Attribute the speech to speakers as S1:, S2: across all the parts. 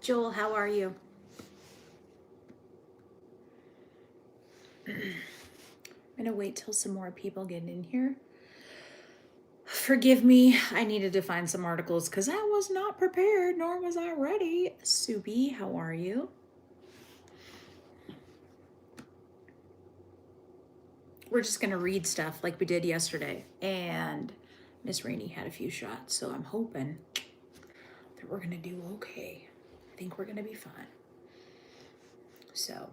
S1: Joel, how are you? I'm gonna wait till some more people get in here. Forgive me, I needed to find some articles because I was not prepared, nor was I ready. Subi, how are you? We're just gonna read stuff like we did yesterday, and Miss Rainey had a few shots, so I'm hoping that we're gonna do okay. I think we're gonna be fine. So,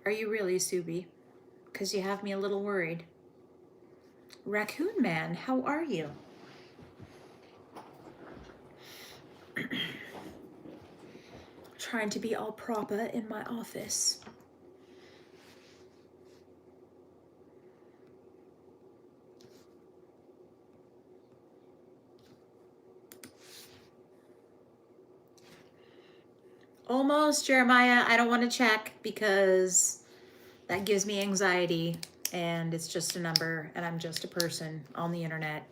S1: are you really, Subi? Because you have me a little worried. Raccoon Man, how are you? Trying to be all proper in my office. Almost, Jeremiah. I don't want to check because that gives me anxiety, and it's just a number, and I'm just a person on the internet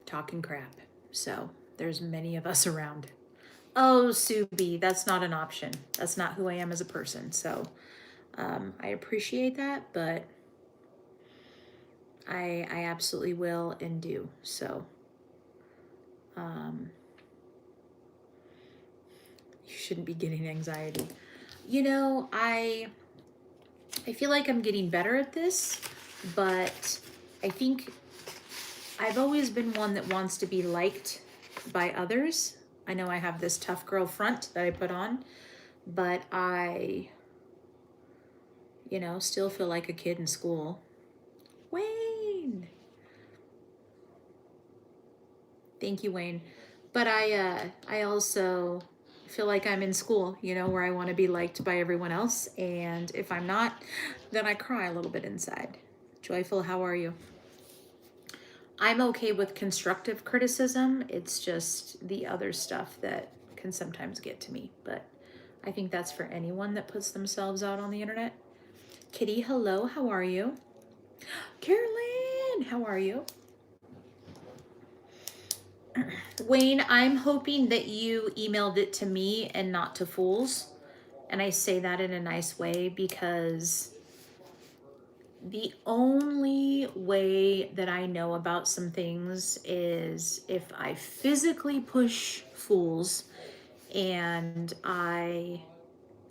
S1: talking crap. So there's many of us around. Oh, Subi, that's not an option. That's not who I am as a person. So I appreciate that, but I absolutely will and do. So you shouldn't be getting anxiety. You know, I feel like I'm getting better at this, but I think I've always been one that wants to be liked by others. I know I have this tough girl front that I put on, but I, still feel like a kid in school. Wayne. Thank you, Wayne. But I also feel like I'm in school, where I want to be liked by everyone else. And if I'm not, then I cry a little bit inside. Joyful, how are you? I'm okay with constructive criticism. It's just the other stuff that can sometimes get to me. But I think that's for anyone that puts themselves out on the internet. Kitty, hello, how are you? Carolyn, how are you? Wayne, I'm hoping that you emailed it to me and not to fools. And I say that in a nice way because the only way that I know about some things is if I physically push fools and I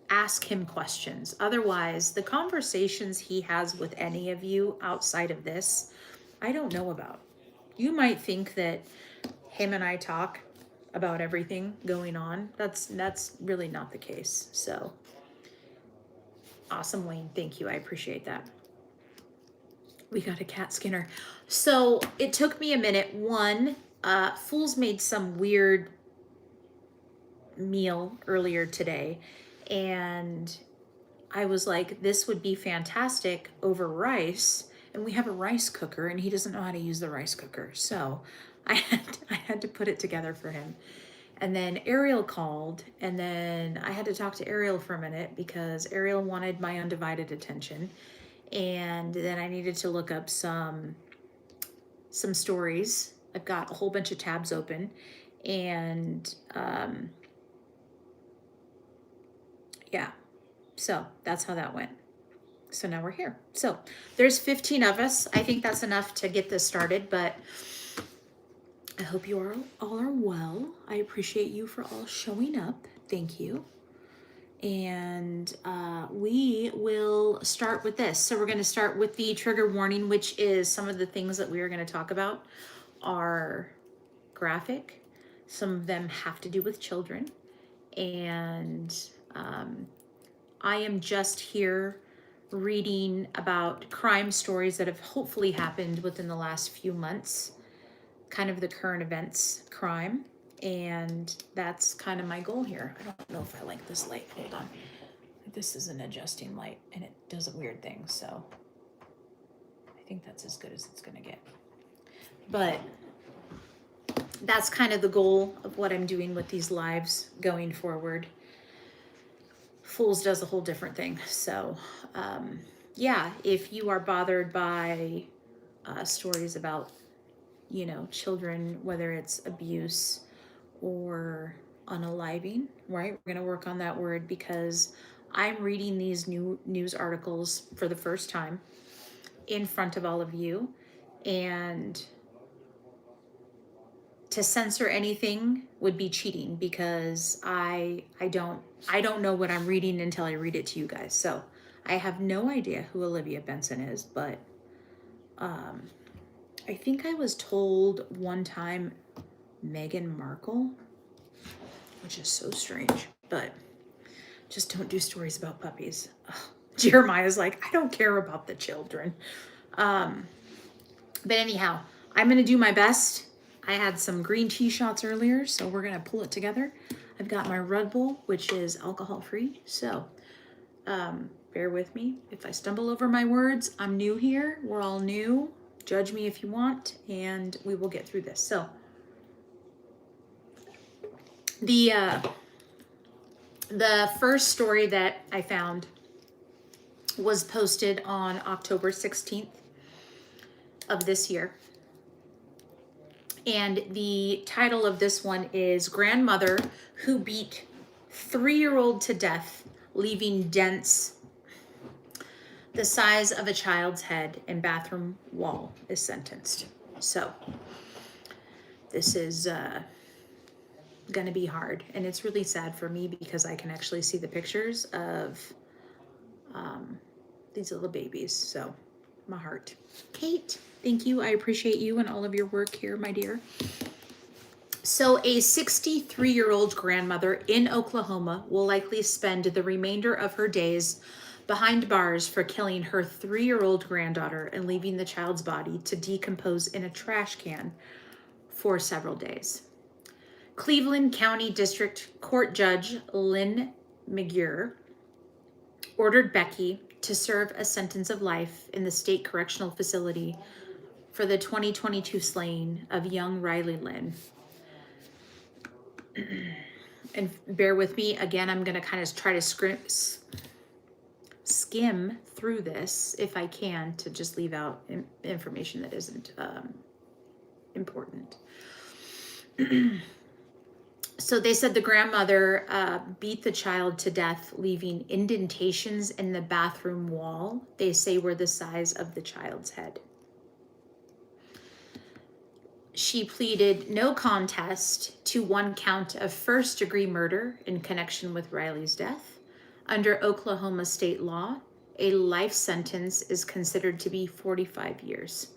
S1: ask him questions. Otherwise, the conversations he has with any of you outside of this, I don't know about. You might think that him and I talk about everything going on. That's really not the case. So awesome, Wayne. Thank you. I appreciate that. We got a cat Skinner. So it took me a minute. One, Fools made some weird meal earlier today, and I was like, this would be fantastic over rice. And we have a rice cooker, and he doesn't know how to use the rice cooker. So I had to put it together for him. And then Ariel called, and then I had to talk to Ariel for a minute because Ariel wanted my undivided attention. And then I needed to look up some stories. I've got a whole bunch of tabs open, and yeah, so that's how that went. So now we're here. So there's 15 of us. I think that's enough to get this started, but I hope you all are well. I appreciate you for all showing up. Thank you. And we will start with this. So we're going to start with the trigger warning, which is some of the things that we are going to talk about are graphic. Some of them have to do with children. And I am just here reading about crime stories that have hopefully happened within the last few months, kind of the current events crime. And that's kind of my goal here. I don't know if I like this light. Hold on. This is an adjusting light and it does a weird thing. So I think that's as good as it's going to get. But that's kind of the goal of what I'm doing with these lives going forward. Fools does a whole different thing. So yeah, if you are bothered by stories about you know, children, whether it's abuse or unaliving, right? We're going to work on that word because I'm reading these new news articles for the first time in front of all of you. And to censor anything would be cheating because I don't know what I'm reading until I read it to you guys. So I have no idea who Olivia Benson is, but I think I was told one time Meghan Markle, which is so strange, but just don't do stories about puppies. Ugh. Jeremiah's like, I don't care about the children. But anyhow, I'm going to do my best. I had some green tea shots earlier, so we're going to pull it together. I've got my Red Bull, which is alcohol free. So bear with me. If I stumble over my words, I'm new here. We're all new. Judge me if you want, and we will get through this. So the first story that I found was posted on October 16th of this year. And the title of this one is Grandmother Who Beat 3-year-old to Death, Leaving Dents the Size of a Child's Head in Bathroom Wall is Sentenced. So this is going to be hard. And it's really sad for me because I can actually see the pictures of these little babies. So my heart. Kate, thank you. I appreciate you and all of your work here, my dear. So a 63-year-old grandmother in Oklahoma will likely spend the remainder of her days behind bars for killing her 3-year-old granddaughter and leaving the child's body to decompose in a trash can for several days. Cleveland County District Court Judge Lynn McGuire ordered Becky to serve a sentence of life in the state correctional facility for the 2022 slaying of young Riley Lynn. And bear with me, again, I'm going to kind of try to skim through this if I can to just leave out information that isn't important. So they said the grandmother beat the child to death, leaving indentations in the bathroom wall, they say were the size of the child's head. She pleaded no contest to one count of first-degree murder in connection with Riley's death. Under Oklahoma state law, a life sentence is considered to be 45 years.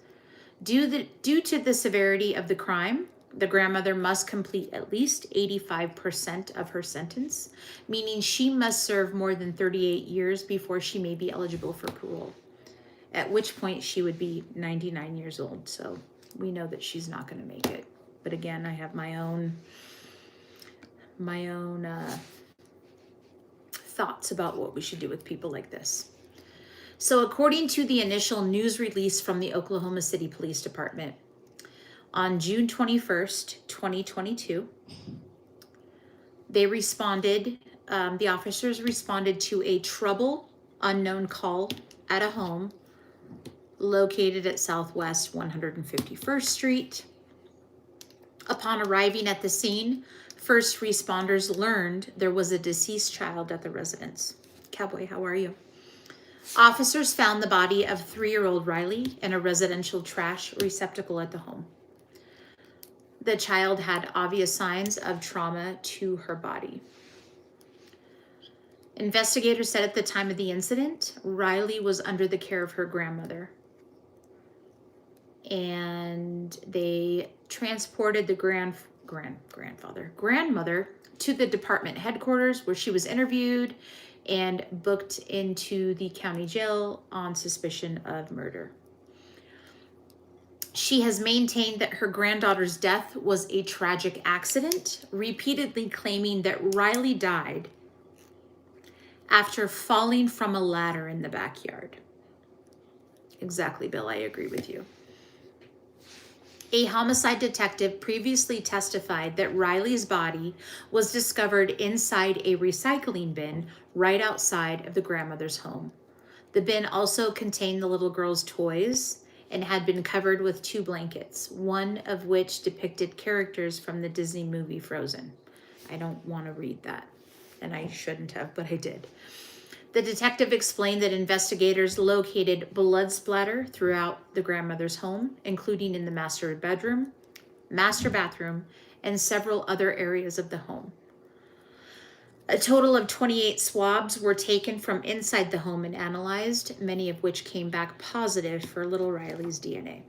S1: Due to the severity of the crime, the grandmother must complete at least 85% of her sentence, meaning she must serve more than 38 years before she may be eligible for parole, at which point she would be 99 years old. So we know that she's not going to make it. But again, I have my own thoughts about what we should do with people like this. So according to the initial news release from the Oklahoma City Police Department, on June 21st, 2022, they responded, the officers responded to a trouble unknown call at a home located at Southwest 151st Street. Upon arriving at the scene, first responders learned there was a deceased child at the residence. Cowboy, how are you? Officers found the body of 3-year-old Riley in a residential trash receptacle at the home. The child had obvious signs of trauma to her body. Investigators said at the time of the incident, Riley was under the care of her grandmother. And they transported the grandmother to the department headquarters where she was interviewed and booked into the county jail on suspicion of murder. She has maintained that her granddaughter's death was a tragic accident, repeatedly claiming that Riley died after falling from a ladder in the backyard. Exactly, Bill, I agree with you. A homicide detective previously testified that Riley's body was discovered inside a recycling bin right outside of the grandmother's home. The bin also contained the little girl's toys and had been covered with 2 blankets, one of which depicted characters from the Disney movie Frozen. I don't want to read that, and I shouldn't have, but I did. The detective explained that investigators located blood splatter throughout the grandmother's home, including in the master bathroom, and several other areas of the home. A total of 28 swabs were taken from inside the home and analyzed, many of which came back positive for little Riley's DNA.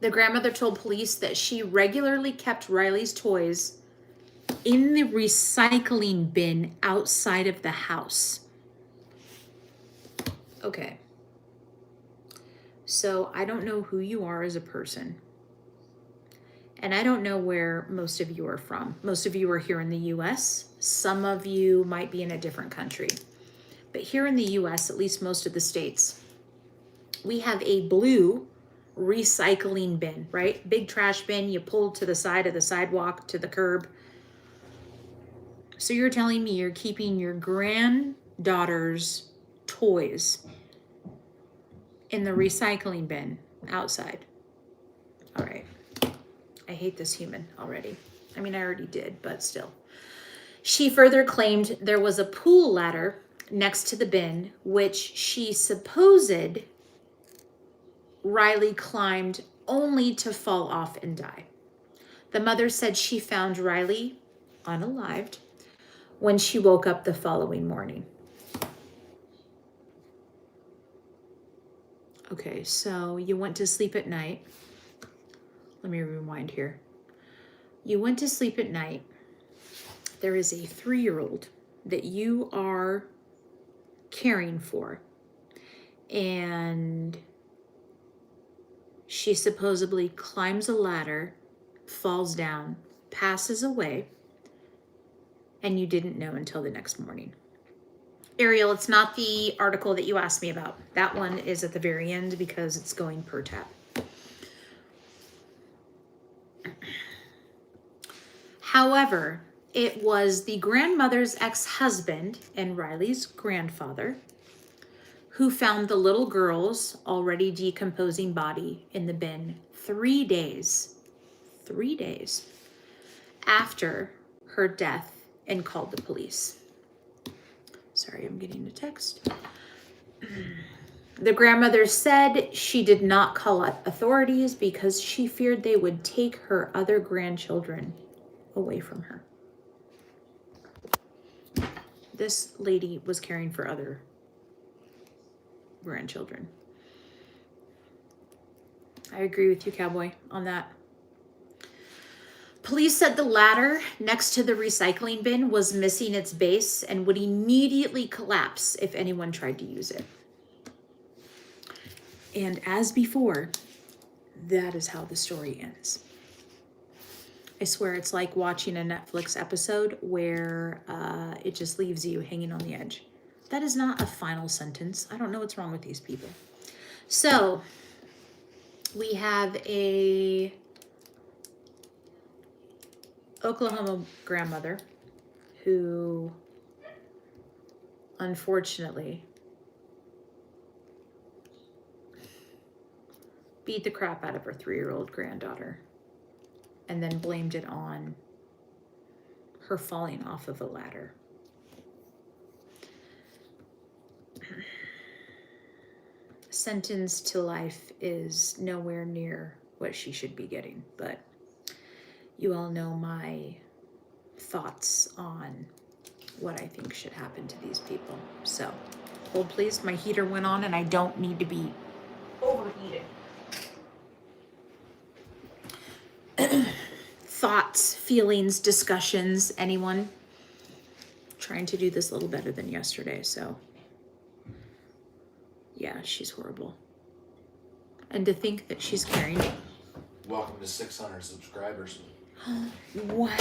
S1: The grandmother told police that she regularly kept Riley's toys in the recycling bin outside of the house. Okay. So I don't know who you are as a person. And I don't know where most of you are from. Most of you are here in the US. Some of you might be in a different country. But here in the US, at least most of the states, we have a blue recycling bin, right? Big trash bin you pull to the side of the sidewalk to the curb. So you're telling me you're keeping your granddaughter's toys in the recycling bin outside. All right. I hate this human already. I mean, I already did, but still. She further claimed there was a pool ladder next to the bin, which she supposed Riley climbed only to fall off and die. The mother said she found Riley unalived when she woke up the following morning. Okay, so you went to sleep at night. Let me rewind here. You went to sleep at night. There is a 3-year-old that you are caring for. And she supposedly climbs a ladder, falls down, passes away, and you didn't know until the next morning. Ariel, it's not the article that you asked me about. That one is at the very end because it's going per tab. However, it was the grandmother's ex-husband and Riley's grandfather who found the little girl's already decomposing body in the bin 3 days after her death and called the police. Sorry, I'm getting a text. The grandmother said she did not call up authorities because she feared they would take her other grandchildren away from her. This lady was caring for other grandchildren. I agree with you, Cowboy, on that. Police said the ladder next to the recycling bin was missing its base and would immediately collapse if anyone tried to use it. And as before, that is how the story ends. I swear it's like watching a Netflix episode where it just leaves you hanging on the edge. That is not a final sentence. I don't know what's wrong with these people. So we have a Oklahoma grandmother who unfortunately beat the crap out of her 3-year-old granddaughter and then blamed it on her falling off of a ladder. Sentenced to life is nowhere near what she should be getting, but you all know my thoughts on what I think should happen to these people. So, hold please, my heater went on and I don't need to be overheated. Thoughts, feelings, discussions, anyone? Trying to do this a little better than yesterday, so. Yeah, she's horrible. And to think that she's carrying.
S2: Welcome to 600 subscribers.
S1: Wow.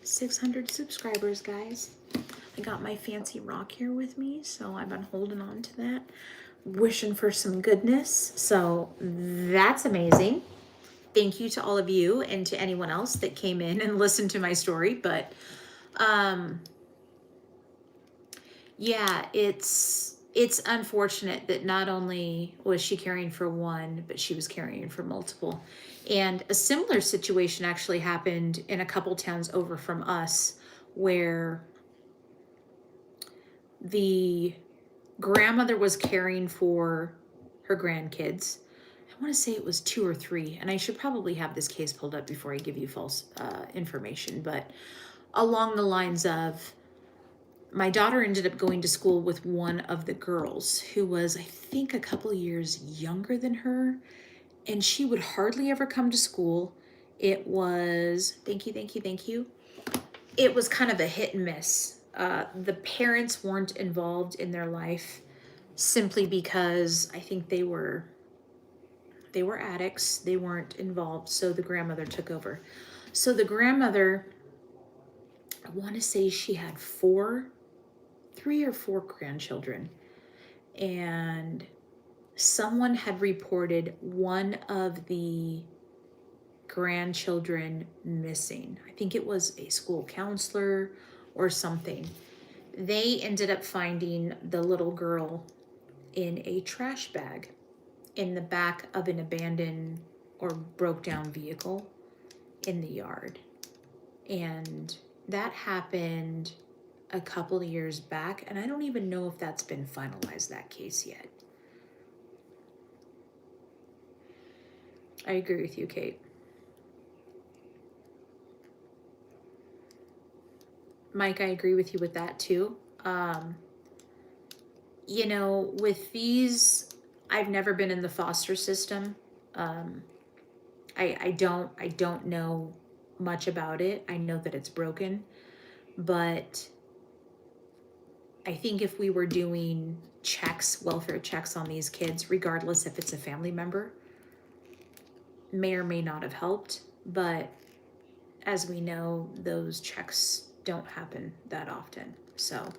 S1: 600 subscribers, guys. I got my fancy rock here with me, so I've been holding on to that, wishing for some goodness. So that's amazing. Thank you to all of you and to anyone else that came in and listened to my story. But yeah, it's it's unfortunate that not only was she caring for one, but she was caring for multiple. And a similar situation actually happened in a couple towns over from us, where the grandmother was caring for her grandkids. I want to say it was 2 or 3, and I should probably have this case pulled up before I give you false information, but along the lines of, my daughter ended up going to school with one of the girls who was, I think, a couple years younger than her, and she would hardly ever come to school. It was, thank you, thank you, thank you. It was kind of a hit and miss. The parents weren't involved in their life simply because I think they were addicts. They weren't involved, so the grandmother took over. So the grandmother, I want to say she had 3 or 4 grandchildren, and someone had reported one of the grandchildren missing. I think it was a school counselor or something. They ended up finding the little girl in a trash bag in the back of an abandoned or broke down vehicle in the yard. And that happened a couple of years back, and I don't even know if that's been finalized, that case, yet. I agree with you, Kate. Mike, I agree with you with that too. You know, with these, I've never been in the foster system. I don't know much about it. I know that it's broken, but I think if we were doing welfare checks on these kids, regardless if it's a family member, may or may not have helped. But as we know, those checks don't happen that often. So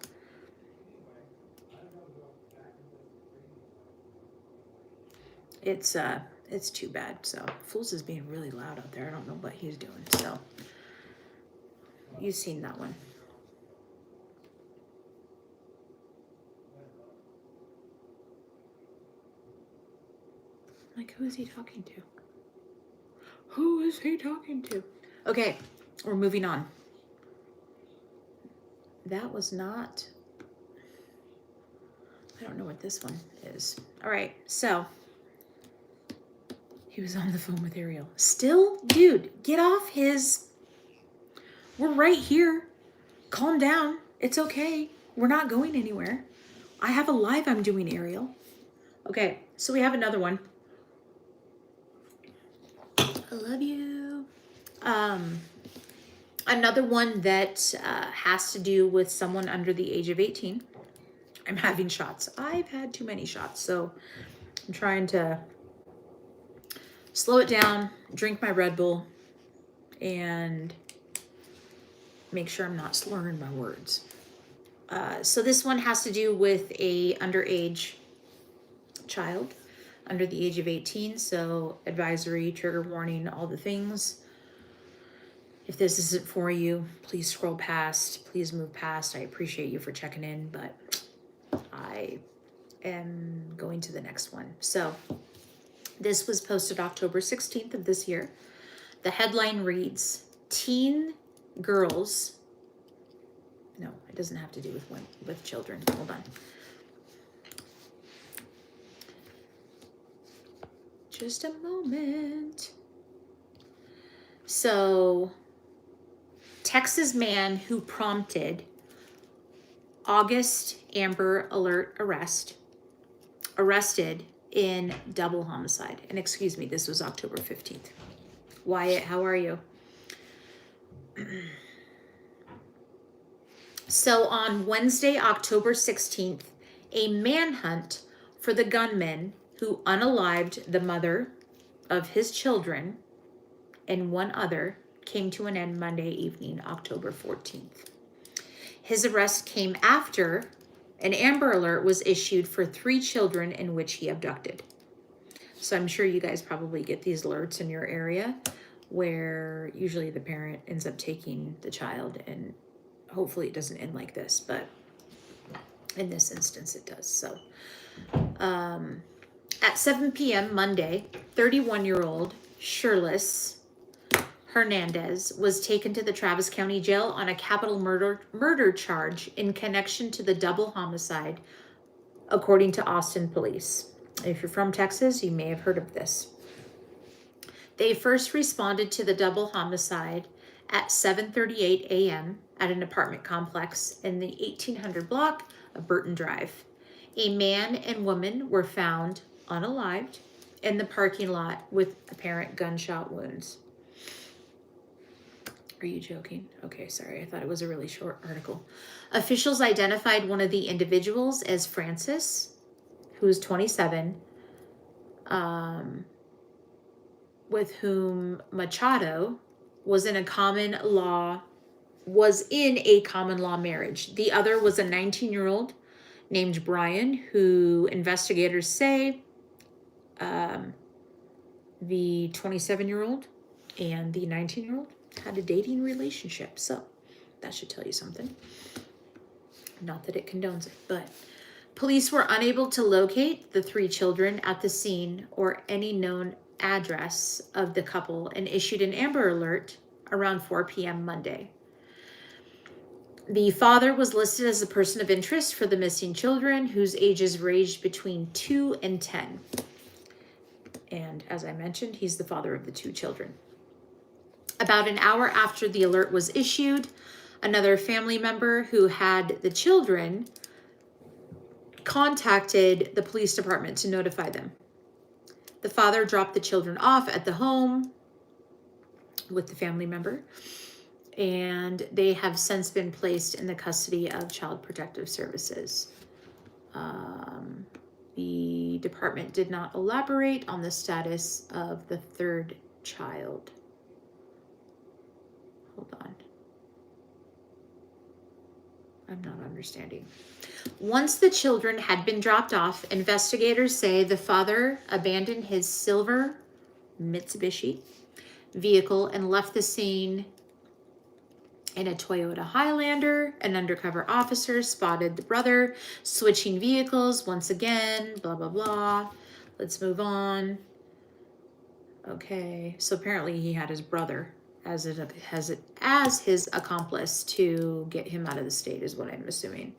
S1: it's too bad. So Fools is being really loud out there. I don't know what he's doing. So you've seen that one. Like, who is he talking to? Who is he talking to? Okay, we're moving on. That was not, I don't know what this one is. All right, so he was on the phone with Ariel. Still, dude, get off his, we're right here. Calm down. It's okay. We're not going anywhere. I have a live I'm doing, Ariel. Okay, so we have another one. I love you. Another one that has to do with someone under the age of 18. I'm having shots. I've had too many shots, so I'm trying to slow it down, drink my Red Bull, and make sure I'm not slurring my words. So this one has to do with a underage child under the age of 18. So advisory, trigger warning, all the things. If this isn't for you, please scroll past, please move past. I appreciate you for checking in, but I am going to the next one. So this was posted October 16th of this year. The headline reads, teen girls, no, it doesn't have to do with children. Hold on. Just a moment. So, Texas man who prompted August Amber Alert arrested in double homicide. And excuse me, this was October 15th. Wyatt, how are you? So on Wednesday, October 16th, a manhunt for the gunman who unalived the mother of his children and one other came to an end Monday evening, October 14th. His arrest came after an Amber Alert was issued for 3 children in which he abducted. So I'm sure you guys probably get these alerts in your area where usually the parent ends up taking the child, and hopefully it doesn't end like this, but In this instance, it does. So, at 7 p.m. Monday, 31-year-old Shirless Hernandez was taken to the Travis County Jail on a capital murder charge in connection to the double homicide, according to Austin police. If you're from Texas, you may have heard of this. They first responded to the double homicide at 7:38 a.m. at an apartment complex in the 1800 block of Burton Drive. A man and woman were found unalived in the parking lot with apparent gunshot wounds. Are you joking? Okay, sorry. I thought it was a really short article. Officials identified one of the individuals as Francis, who is 27, with whom Machado was in a common law marriage. The other was a 19-year-old named Brian, who investigators say the 27-year-old and the 19-year-old had a dating relationship. So that should tell you something. Not that it condones it, but police were unable to locate the 3 children at the scene or any known address of the couple and issued an Amber Alert around 4 p.m. Monday. The father was listed as a person of interest for the missing children, whose ages ranged between 2 and 10. And as I mentioned, he's the father of the 2 children. About an hour after the alert was issued, another family member who had the children contacted the police department to notify them. The father dropped the children off at the home with the family member, and they have since been placed in the custody of Child Protective Services. The department did not elaborate on the status of the 3rd child. Hold on. I'm not understanding. Once the children had been dropped off, investigators say the father abandoned his silver Mitsubishi vehicle and left the scene in a Toyota Highlander. An undercover officer spotted the brother switching vehicles once again, blah, blah, blah. Let's move on. Okay, so apparently he had his brother as his accomplice to get him out of the state, is what I'm assuming.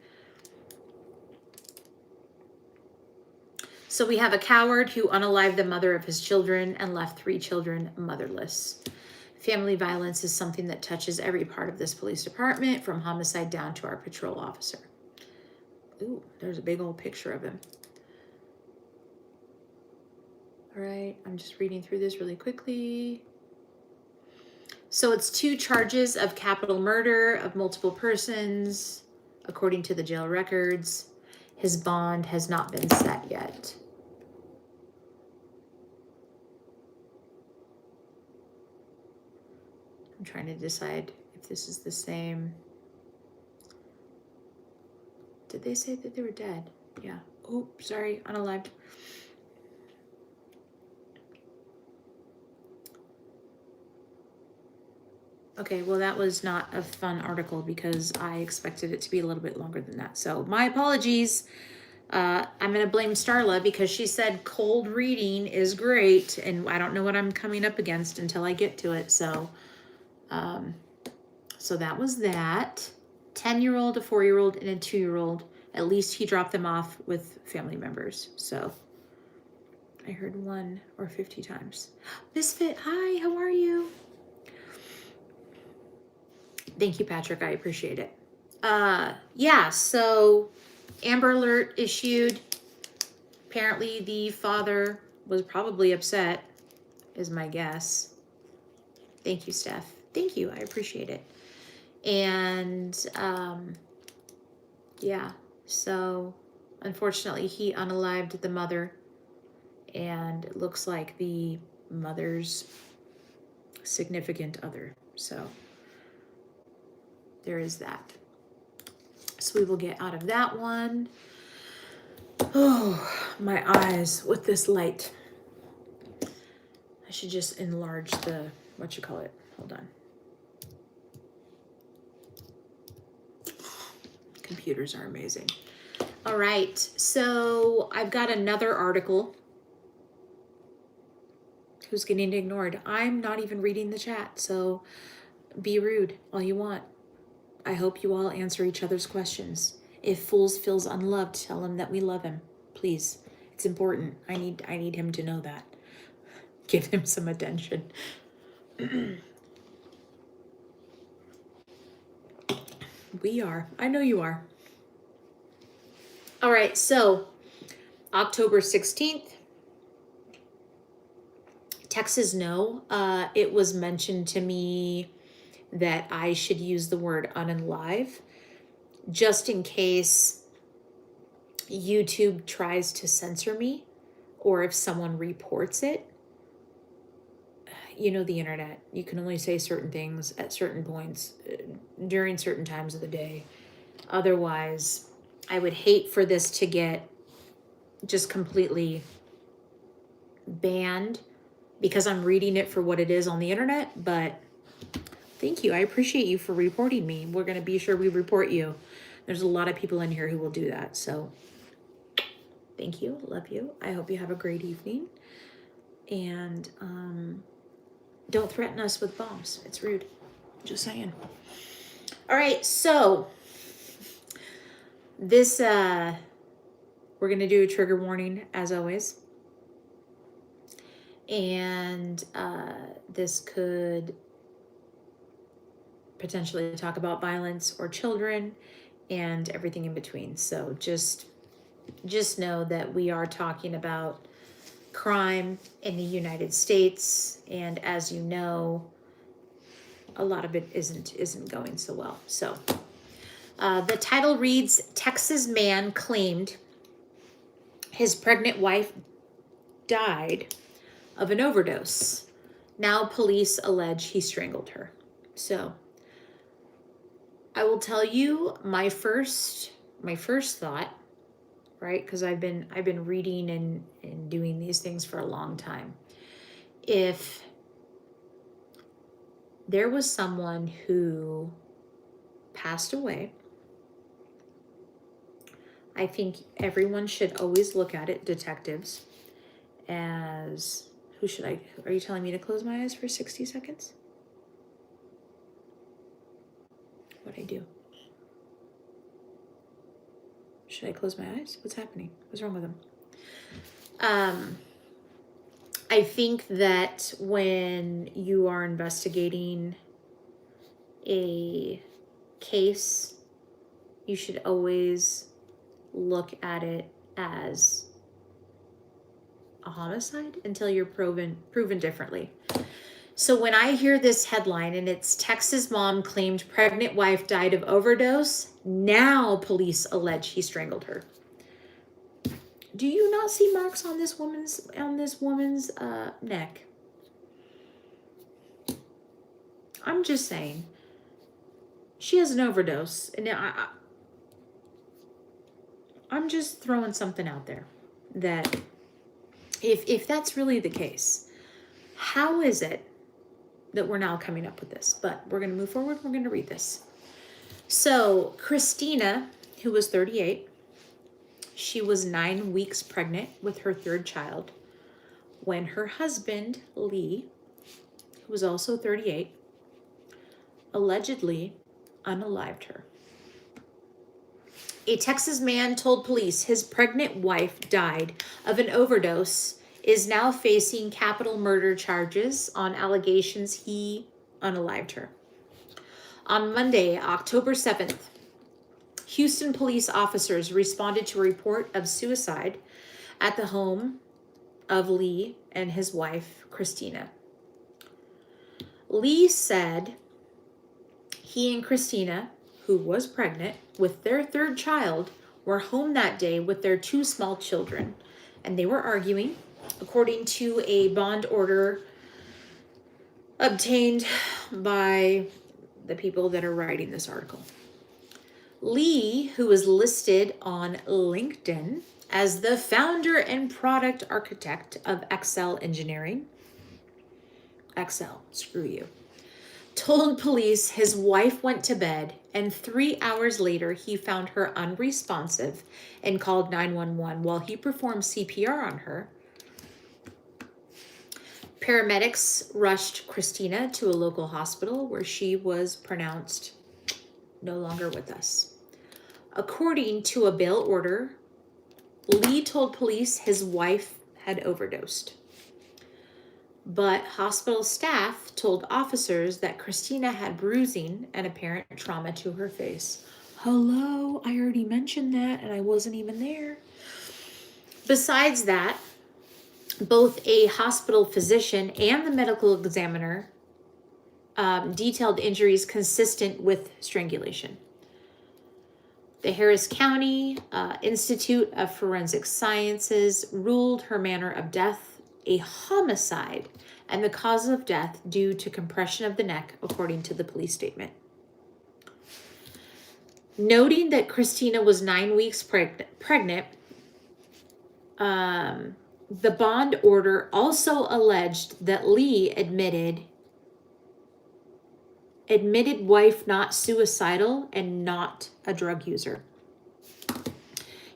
S1: So we have a coward who unalived the mother of his children and left 3 children motherless. Family violence is something that touches every part of this police department, from homicide down to our patrol officer. Ooh, there's a big old picture of him. All right, I'm just reading through this really quickly. So it's 2 charges of capital murder of multiple persons, according to the jail records. His bond has not been set yet. I'm trying to decide if this is the same. Did they say that they were dead? Yeah. Oh, sorry, unalived. Okay, well, that was not a fun article because I expected it to be a little bit longer than that. So my apologies. I'm going to blame Starla because she said cold reading is great, and I don't know what I'm coming up against until I get to it. So that was that. 10-year-old, a 4-year-old, and a 2-year-old. At least he dropped them off with family members. So I heard 1 or 50 times. Misfit, hi, how are you? Thank you, Patrick. I appreciate it. Yeah, so Amber Alert issued. Apparently the father was probably upset, is my guess. Thank you, Steph. Thank you. I appreciate it. And yeah, so unfortunately he unalived the mother, and it looks like the mother's significant other. So there is that. So we will get out of that one. Oh, my eyes with this light. I should just enlarge the, hold on. Computers are amazing. All right. So I've got another article. Who's getting ignored? I'm not even reading the chat, so be rude all you want. I hope you all answer each other's questions. If Fools feels unloved, tell him that we love him. Please. It's important. I need him to know that. Give him some attention. We are. I know you are. All right, so October 16th, Texas No. It was mentioned to me that I should use the word unalive just in case YouTube tries to censor me or if someone reports it. You know, the internet, you can only say certain things at certain points during certain times of the day. Otherwise, I would hate for this to get just completely banned because I'm reading it for what it is on the internet. But thank you. I appreciate you for reporting me. We're going to be sure we report you. There's a lot of people in here who will do that. So thank you. Love you. I hope you have a great evening. And don't threaten us with bombs. It's rude. Just saying. All right. So this, we're going to do a trigger warning as always. And this could potentially talk about violence or children and everything in between. So just know that we are talking about crime in the United States, and as you know, a lot of it isn't going so well. So the title reads, Texas man claimed his pregnant wife died of an overdose. Now police allege he strangled her. So I will tell you my first thought, right? Because I've been reading and doing these things for a long time. If there was someone who passed away, I think everyone should always look at it, detectives, as are you telling me to close my eyes for 60 seconds? What'd I do? Should I close my eyes? What's happening? What's wrong with them? I think that when you are investigating a case, you should always look at it as a homicide until you're proven differently. So when I hear this headline and it's Texas mom claimed pregnant wife died of overdose, now police allege he strangled her. Do you not see marks on this woman's neck? I'm just saying. She has an overdose, and I'm just throwing something out there that if that's really the case, how is it that we're now coming up with this? But we're going to move forward. We're going to read this. So Christina, who was 38, she was 9 weeks pregnant with her third child when her husband, Lee, who was also 38, allegedly unalived her. A Texas man told police his pregnant wife died of an overdose, is now facing capital murder charges on allegations he unalived her. On Monday, October 7th, Houston police officers responded to a report of suicide at the home of Lee and his wife, Christina. Lee said he and Christina, who was pregnant with their third child, were home that day with their 2 small children, and they were arguing, according to a bond order obtained by the people that are writing this article. Lee, who is listed on LinkedIn as the founder and product architect of Excel Engineering, Excel, screw you, told police his wife went to bed and 3 hours later, he found her unresponsive and called 911 while he performed CPR on her. Paramedics rushed Christina to a local hospital where she was pronounced no longer with us. According to a bail order, Lee told police his wife had overdosed. But hospital staff told officers that Christina had bruising and apparent trauma to her face. Hello, I already mentioned that and I wasn't even there. Besides that, both a hospital physician and the medical examiner detailed injuries consistent with strangulation. The Harris County Institute of Forensic Sciences ruled her manner of death a homicide and the cause of death due to compression of the neck, according to the police statement. Noting that Christina was 9 weeks pregnant, the bond order also alleged that Lee admitted wife not suicidal and not a drug user.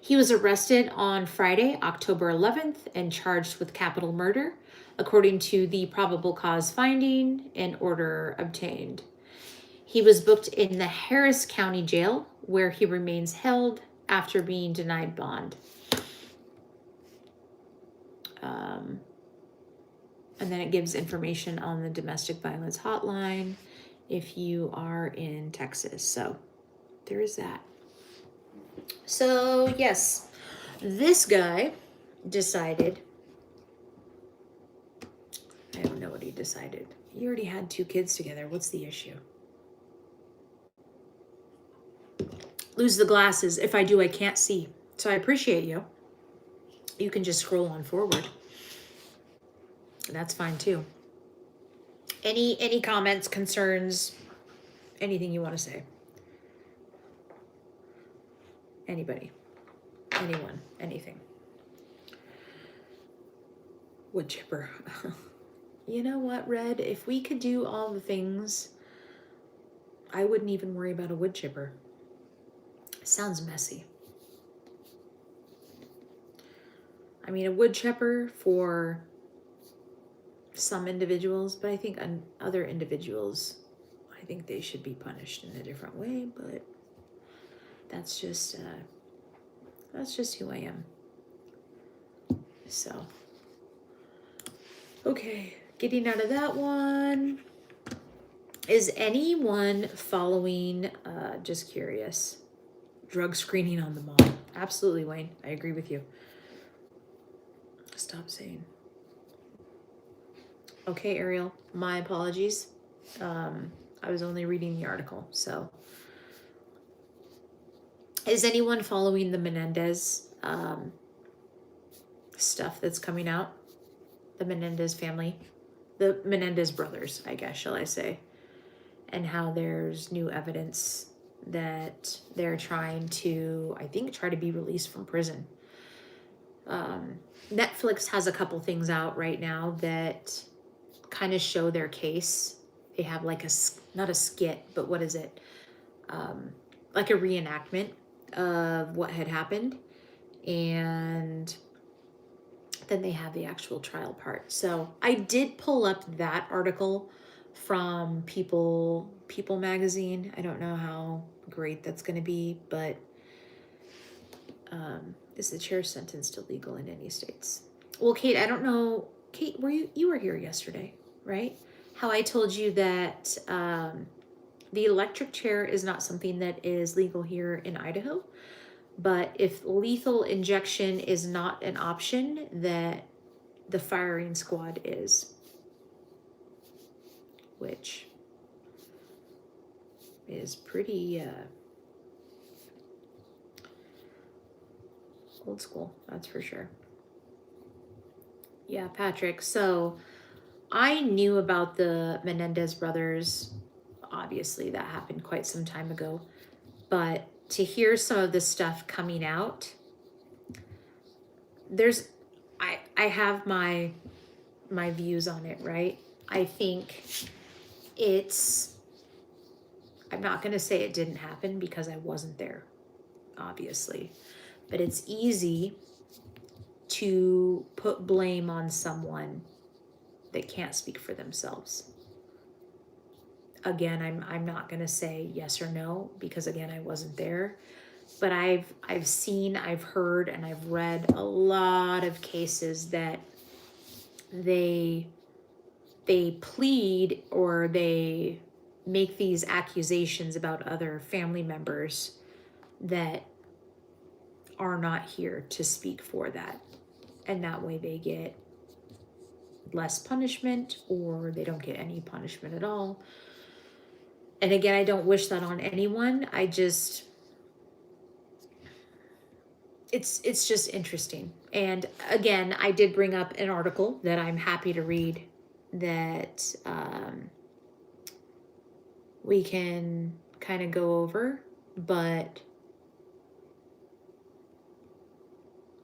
S1: He was arrested on Friday, October 11th, and charged with capital murder, according to the probable cause finding and order obtained. He was booked in the Harris County Jail, where he remains held after being denied bond. And then it gives information on the domestic violence hotline if you are in Texas. So there is that. So yes, this guy decided, I don't know what he decided. He already had 2 kids together. What's the issue? Lose the glasses. If I do, I can't see. So I appreciate you. You can just scroll on forward. That's fine too. Any comments, concerns, anything you want to say? Anybody, anyone, anything. Wood chipper. You know what, Red? If we could do all the things, I wouldn't even worry about a wood chipper. Sounds messy. I mean, a wood chipper for some individuals, but I think on other individuals, I think they should be punished in a different way, but that's just who I am. So, okay, getting out of that one. Is anyone following, just curious, drug screening on the mall? Absolutely, Wayne. I agree with you. Stop saying. Okay, Ariel, my apologies. I was only reading the article, so. Is anyone following the Menendez stuff that's coming out? The Menendez family? The Menendez brothers, I guess, shall I say. And how there's new evidence that they're trying to, I think, try to be released from prison. Netflix has a couple things out right now that kind of show their case. They have like not a skit, but what is it? Like a reenactment of what had happened. And then they have the actual trial part. So I did pull up that article from People magazine. I don't know how great that's going to be, but is the chair sentence illegal in any states? Well, Kate, I don't know. Kate, you were here yesterday, right? How I told you that the electric chair is not something that is legal here in Idaho, but if lethal injection is not an option, that the firing squad is, which is pretty old school, that's for sure. Yeah, Patrick. So I knew about the Menendez brothers. Obviously, that happened quite some time ago. But to hear some of the stuff coming out, I have my views on it, right? I think it's I'm not going to say it didn't happen because I wasn't there, obviously. But it's easy to put blame on someone that can't speak for themselves. Again, I'm not going to say yes or no because again, I wasn't there. But I've seen, I've heard, and I've read a lot of cases that they plead or they make these accusations about other family members that are not here to speak for that. And that way they get less punishment or they don't get any punishment at all. And again, I don't wish that on anyone. I just, it's just interesting. And again, I did bring up an article that I'm happy to read that we can kind of go over, but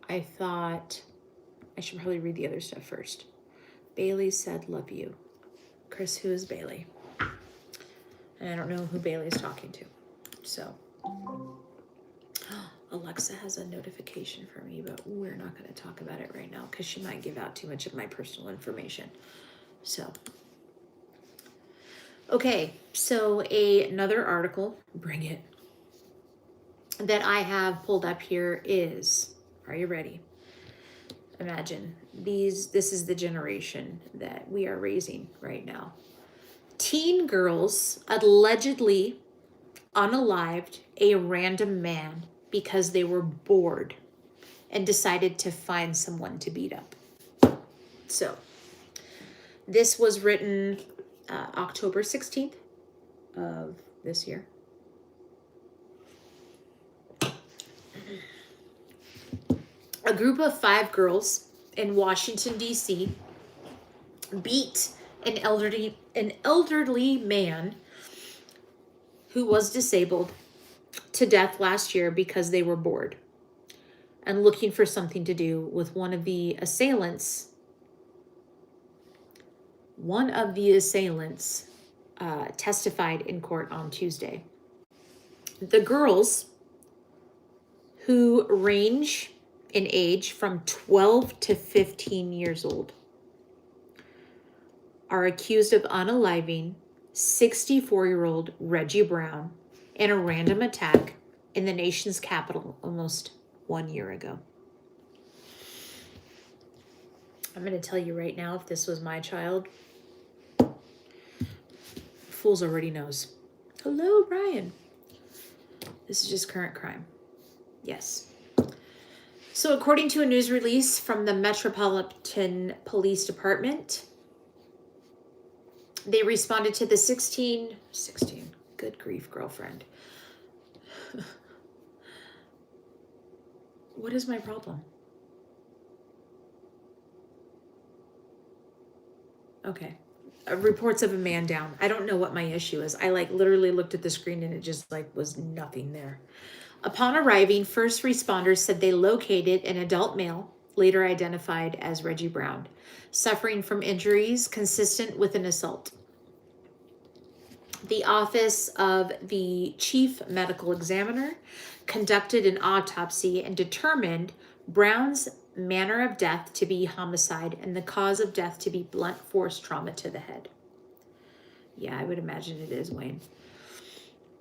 S1: I thought I should probably read the other stuff first. Bailey said, love you. Chris, who is Bailey? And I don't know who Bailey's talking to. So, Alexa has a notification for me, but we're not going to talk about it right now because she might give out too much of my personal information. So, okay. So another article, bring it, that I have pulled up here is, are you ready? Imagine this is the generation that we are raising right now. Teen girls allegedly unalived a random man because they were bored and decided to find someone to beat up. So this was written October 16th of this year. A group of 5 girls in Washington, D.C. beat an elderly man who was disabled to death last year because they were bored and looking for something to do with one of the assailants. One of the assailants testified in court on Tuesday. The girls, who range in age from 12 to 15 years old, are accused of unaliving 64-year-old Reggie Brown in a random attack in the nation's capital almost 1 year ago. I'm going to tell you right now, if this was my child, Fools already knows. Hello, Brian. This is just current crime. Yes. So according to a news release from the Metropolitan Police Department, they responded to the 16, good grief, girlfriend. What is my problem? Okay. Reports of a man down. I don't know what my issue is. I literally looked at the screen and it just was nothing there. Upon arriving, first responders said they located an adult male, later identified as Reggie Brown, suffering from injuries consistent with an assault. The Office of the Chief Medical Examiner conducted an autopsy and determined Brown's manner of death to be homicide and the cause of death to be blunt force trauma to the head. Yeah, I would imagine it is, Wayne.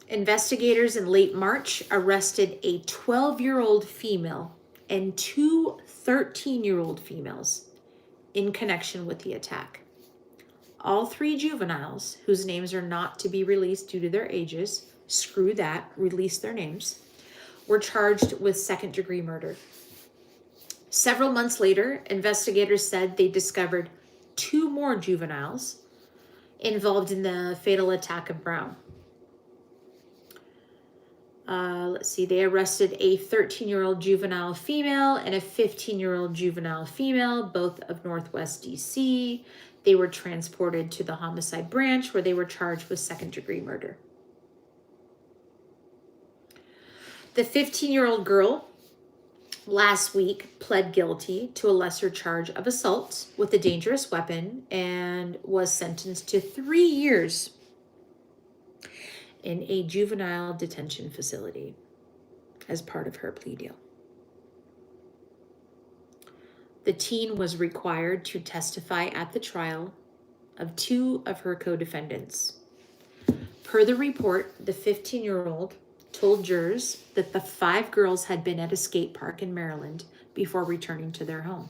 S1: Investigators in late March arrested a 12-year-old female and 2 13-year-old females in connection with the attack. All 3 juveniles, whose names are not to be released due to their ages, screw that, release their names, were charged with second-degree murder. Several months later, investigators said they discovered 2 more juveniles involved in the fatal attack of Brown. They arrested a 13-year-old juvenile female and a 15-year-old juvenile female, both of Northwest DC. They were transported to the homicide branch where they were charged with second-degree murder. The 15-year-old girl last week pled guilty to a lesser charge of assault with a dangerous weapon and was sentenced to 3 years in a juvenile detention facility as part of her plea deal. The teen was required to testify at the trial of 2 of her co-defendants. Per the report, the 15-year-old told jurors that the 5 girls had been at a skate park in Maryland before returning to their home.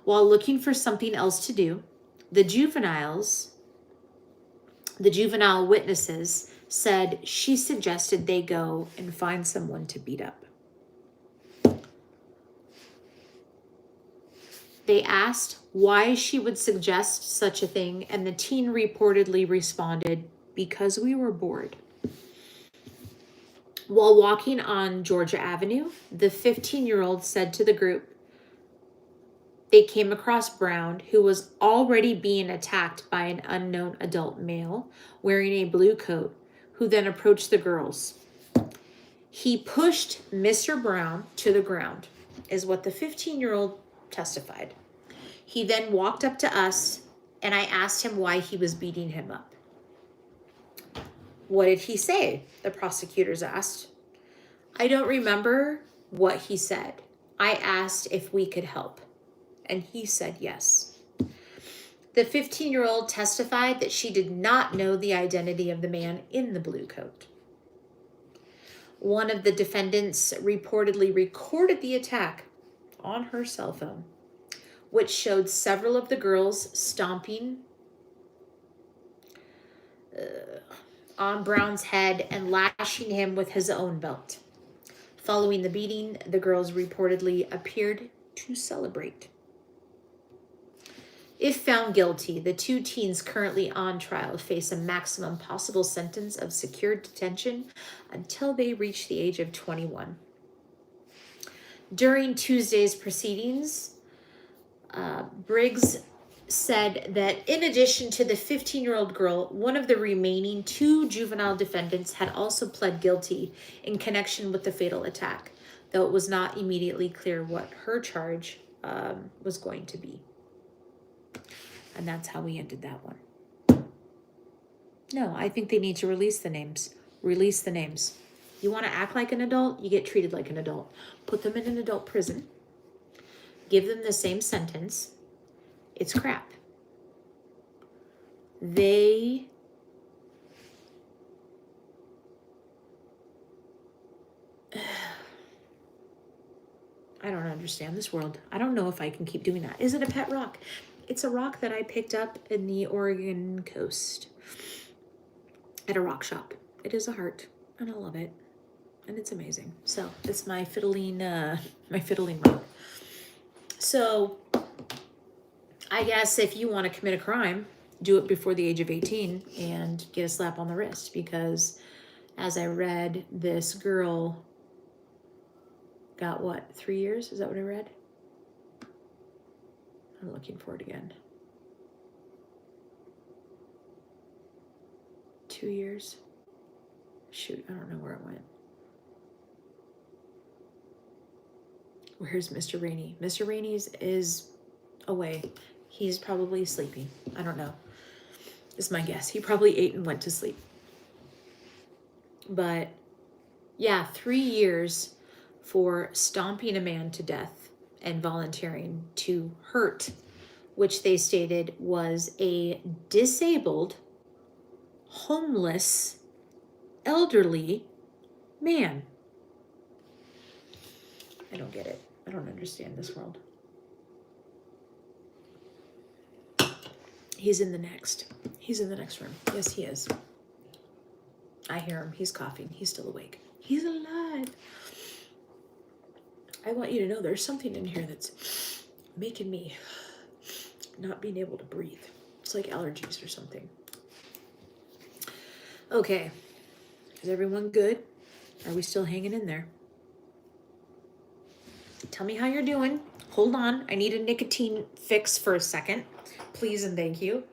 S1: While looking for something else to do, the juvenile witnesses said she suggested they go and find someone to beat up. They asked why she would suggest such a thing, and the teen reportedly responded, "Because we were bored." While walking on Georgia Avenue, the 15-year-old said to the group they came across Brown, who was already being attacked by an unknown adult male wearing a blue coat, who then approached the girls. He pushed Mr. Brown to the ground, is what the 15-year-old testified. He then walked up to us, and I asked him why he was beating him up. "What did he say?" the prosecutors asked. "I don't remember what he said. I asked if we could help, and he said yes." The 15-year-old testified that she did not know the identity of the man in the blue coat. One of the defendants reportedly recorded the attack on her cell phone, which showed several of the girls stomping on Brown's head and lashing him with his own belt. Following the beating, the girls reportedly appeared to celebrate. If found guilty, the 2 teens currently on trial face a maximum possible sentence of secured detention until they reach the age of 21. During Tuesday's proceedings, Briggs said that in addition to the 15-year-old girl, one of the remaining 2 juvenile defendants had also pled guilty in connection with the fatal attack, though it was not immediately clear what her charge was going to be. And that's how we ended that one. No, I think they need to release the names. Release the names. You want to act like an adult, you get treated like an adult. Put them in an adult prison. Give them the same sentence. It's crap. I don't understand this world. I don't know if I can keep doing that. Is it a pet rock? It's a rock that I picked up in the Oregon coast at a rock shop. It is a heart, and I love it, and it's amazing. So it's my fiddling rock. So I guess if you want to commit a crime, do it before the age of 18 and get a slap on the wrist, because as I read, this girl got 3 years? Is that what I read? I'm looking for it again. 2 years? Shoot, I don't know where it went. Where's Mr. Rainey? Mr. Rainey's is away. He's probably sleeping. I don't know. Is my guess. He probably ate and went to sleep. But yeah, 3 years for stomping a man to death and volunteering to hurt, which they stated was a disabled, homeless, elderly man. I don't get it. I don't understand this world. He's in the next room. Yes, he is. I hear him. He's coughing. He's still awake. He's alive. I want you to know there's something in here that's making me not being able to breathe. It's like allergies or something. Okay. Is everyone good? Are we still hanging in there? Tell me how you're doing. Hold on. I need a nicotine fix for a second. Please and thank you.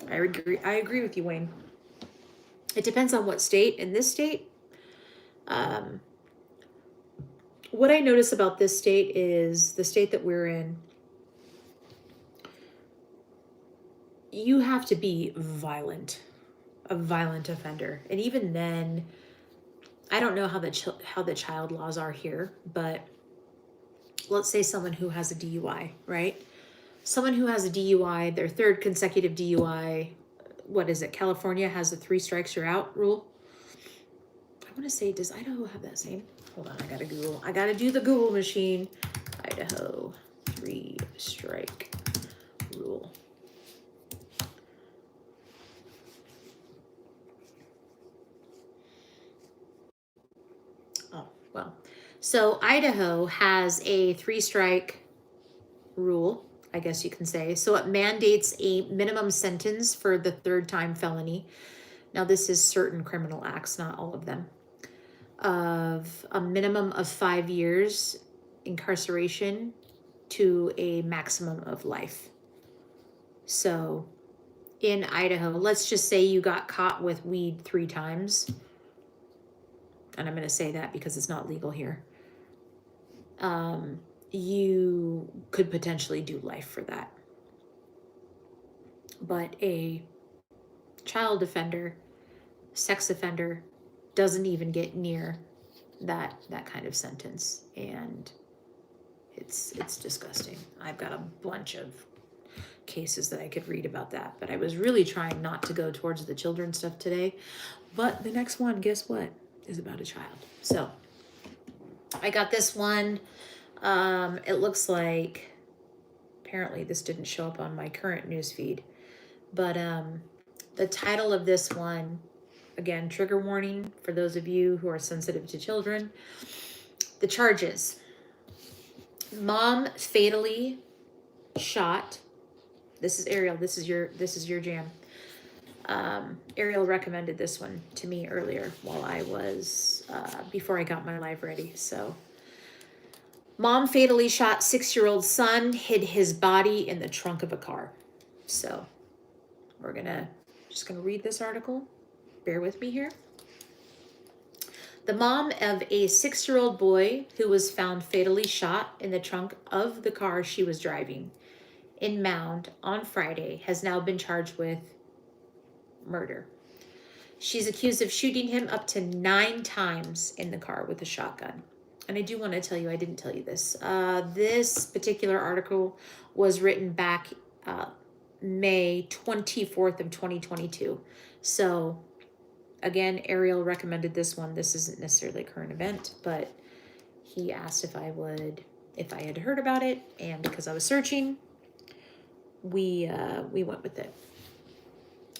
S1: I agree with you, Wayne. It depends on what state. In this state, what I notice about this state is the state that we're in. you have to be a violent offender. And even then, I don't know how the child laws are here, but let's say someone who has a DUI, right? Someone who has a DUI, their third consecutive DUI, what is it? California has a 3 strikes you're out rule. I want to say, does Idaho have that same? Hold on, I gotta Google. I gotta do the Google machine. Idaho 3 strike rule. Oh, well. So Idaho has a 3 strike rule, I guess you can say. So it mandates a minimum sentence for the 3rd time felony. Now, this is certain criminal acts, not all of them, of a minimum of 5 years incarceration to a maximum of life. So in Idaho, let's just say you got caught with weed 3 times. And I'm going to say that because it's not legal here. You could potentially do life for that. But a child offender, sex offender, doesn't even get near that kind of sentence, and it's disgusting. I've got a bunch of cases that I could read about that, but I was really trying not to go towards the children stuff today. But the next one, guess what, is about a child. So I got this one. It looks like, apparently this didn't show up on my current news feed, but the title of this one, again, trigger warning for those of you who are sensitive to children. The charges: mom fatally shot. This is Ariel. This is your jam. Ariel recommended this one to me earlier while I was before I got my live ready. So, mom fatally shot 6-year-old son, hid his body in the trunk of a car. So, we're just gonna read this article. Bear with me here. The mom of a 6-year-old boy who was found fatally shot in the trunk of the car she was driving in Mound on Friday has now been charged with murder. She's accused of shooting him up to 9 times in the car with a shotgun. And I do want to tell you, I didn't tell you this. This particular article was written back May 24th of 2022. So again, Ariel recommended this one. This isn't necessarily a current event, but he asked if I had heard about it, and because I was searching, we went with it.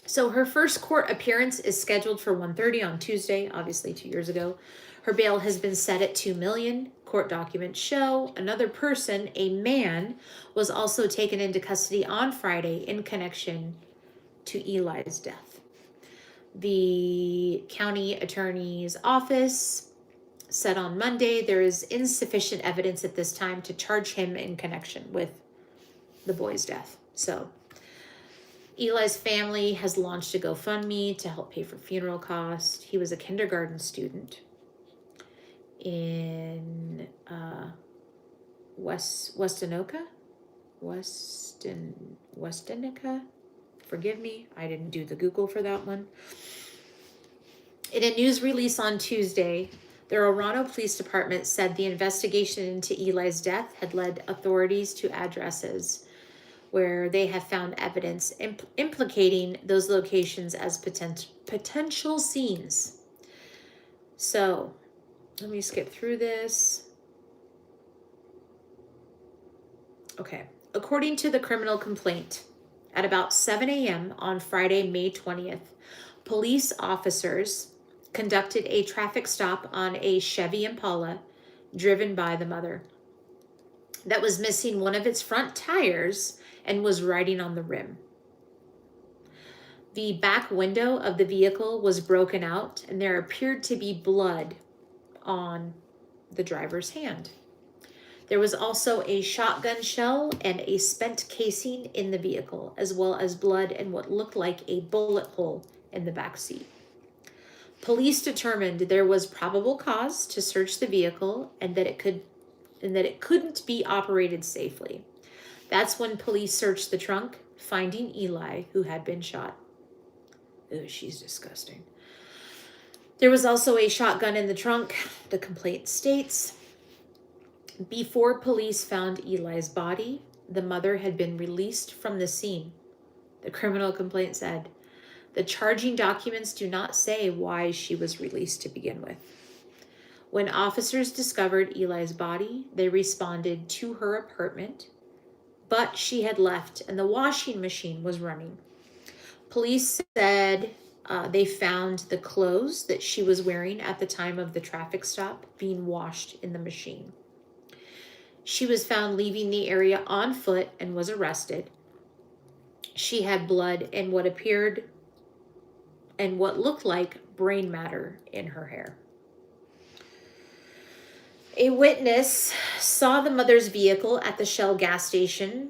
S1: So her first court appearance is scheduled for 1:30 on Tuesday, obviously 2 years ago. Her bail has been set at $2 million. Court documents show another person, a man, was also taken into custody on Friday in connection to Eli's death. The county attorney's office said on Monday there is insufficient evidence at this time to charge him in connection with the boy's death. So Eli's family has launched a GoFundMe to help pay for funeral costs. He was a kindergarten student in Westinoka. Forgive me, I didn't do the Google for that one. In a news release on Tuesday, the Orlando Police Department said the investigation into Eli's death had led authorities to addresses where they have found evidence implicating those locations as potential scenes. So, let me skip through this. Okay. According to the criminal complaint, at about 7 a.m. on Friday, May 20th, police officers conducted a traffic stop on a Chevy Impala driven by the mother that was missing one of its front tires and was riding on the rim. The back window of the vehicle was broken out, and there appeared to be blood on the driver's hand. There was also a shotgun shell and a spent casing in the vehicle, as well as blood and what looked like a bullet hole in the back seat. Police determined there was probable cause to search the vehicle and that it couldn't be operated safely. That's when police searched the trunk, finding Eli, who had been shot. Ugh, she's disgusting. There was also a shotgun in the trunk, the complaint states. Before police found Eli's body, the mother had been released from the scene. The criminal complaint said, the charging documents do not say why she was released to begin with. When officers discovered Eli's body, they responded to her apartment, but she had left and the washing machine was running. Police said they found the clothes that she was wearing at the time of the traffic stop being washed in the machine. She was found leaving the area on foot and was arrested. She had blood and what appeared and what looked like brain matter in her hair. A witness saw the mother's vehicle at the Shell gas station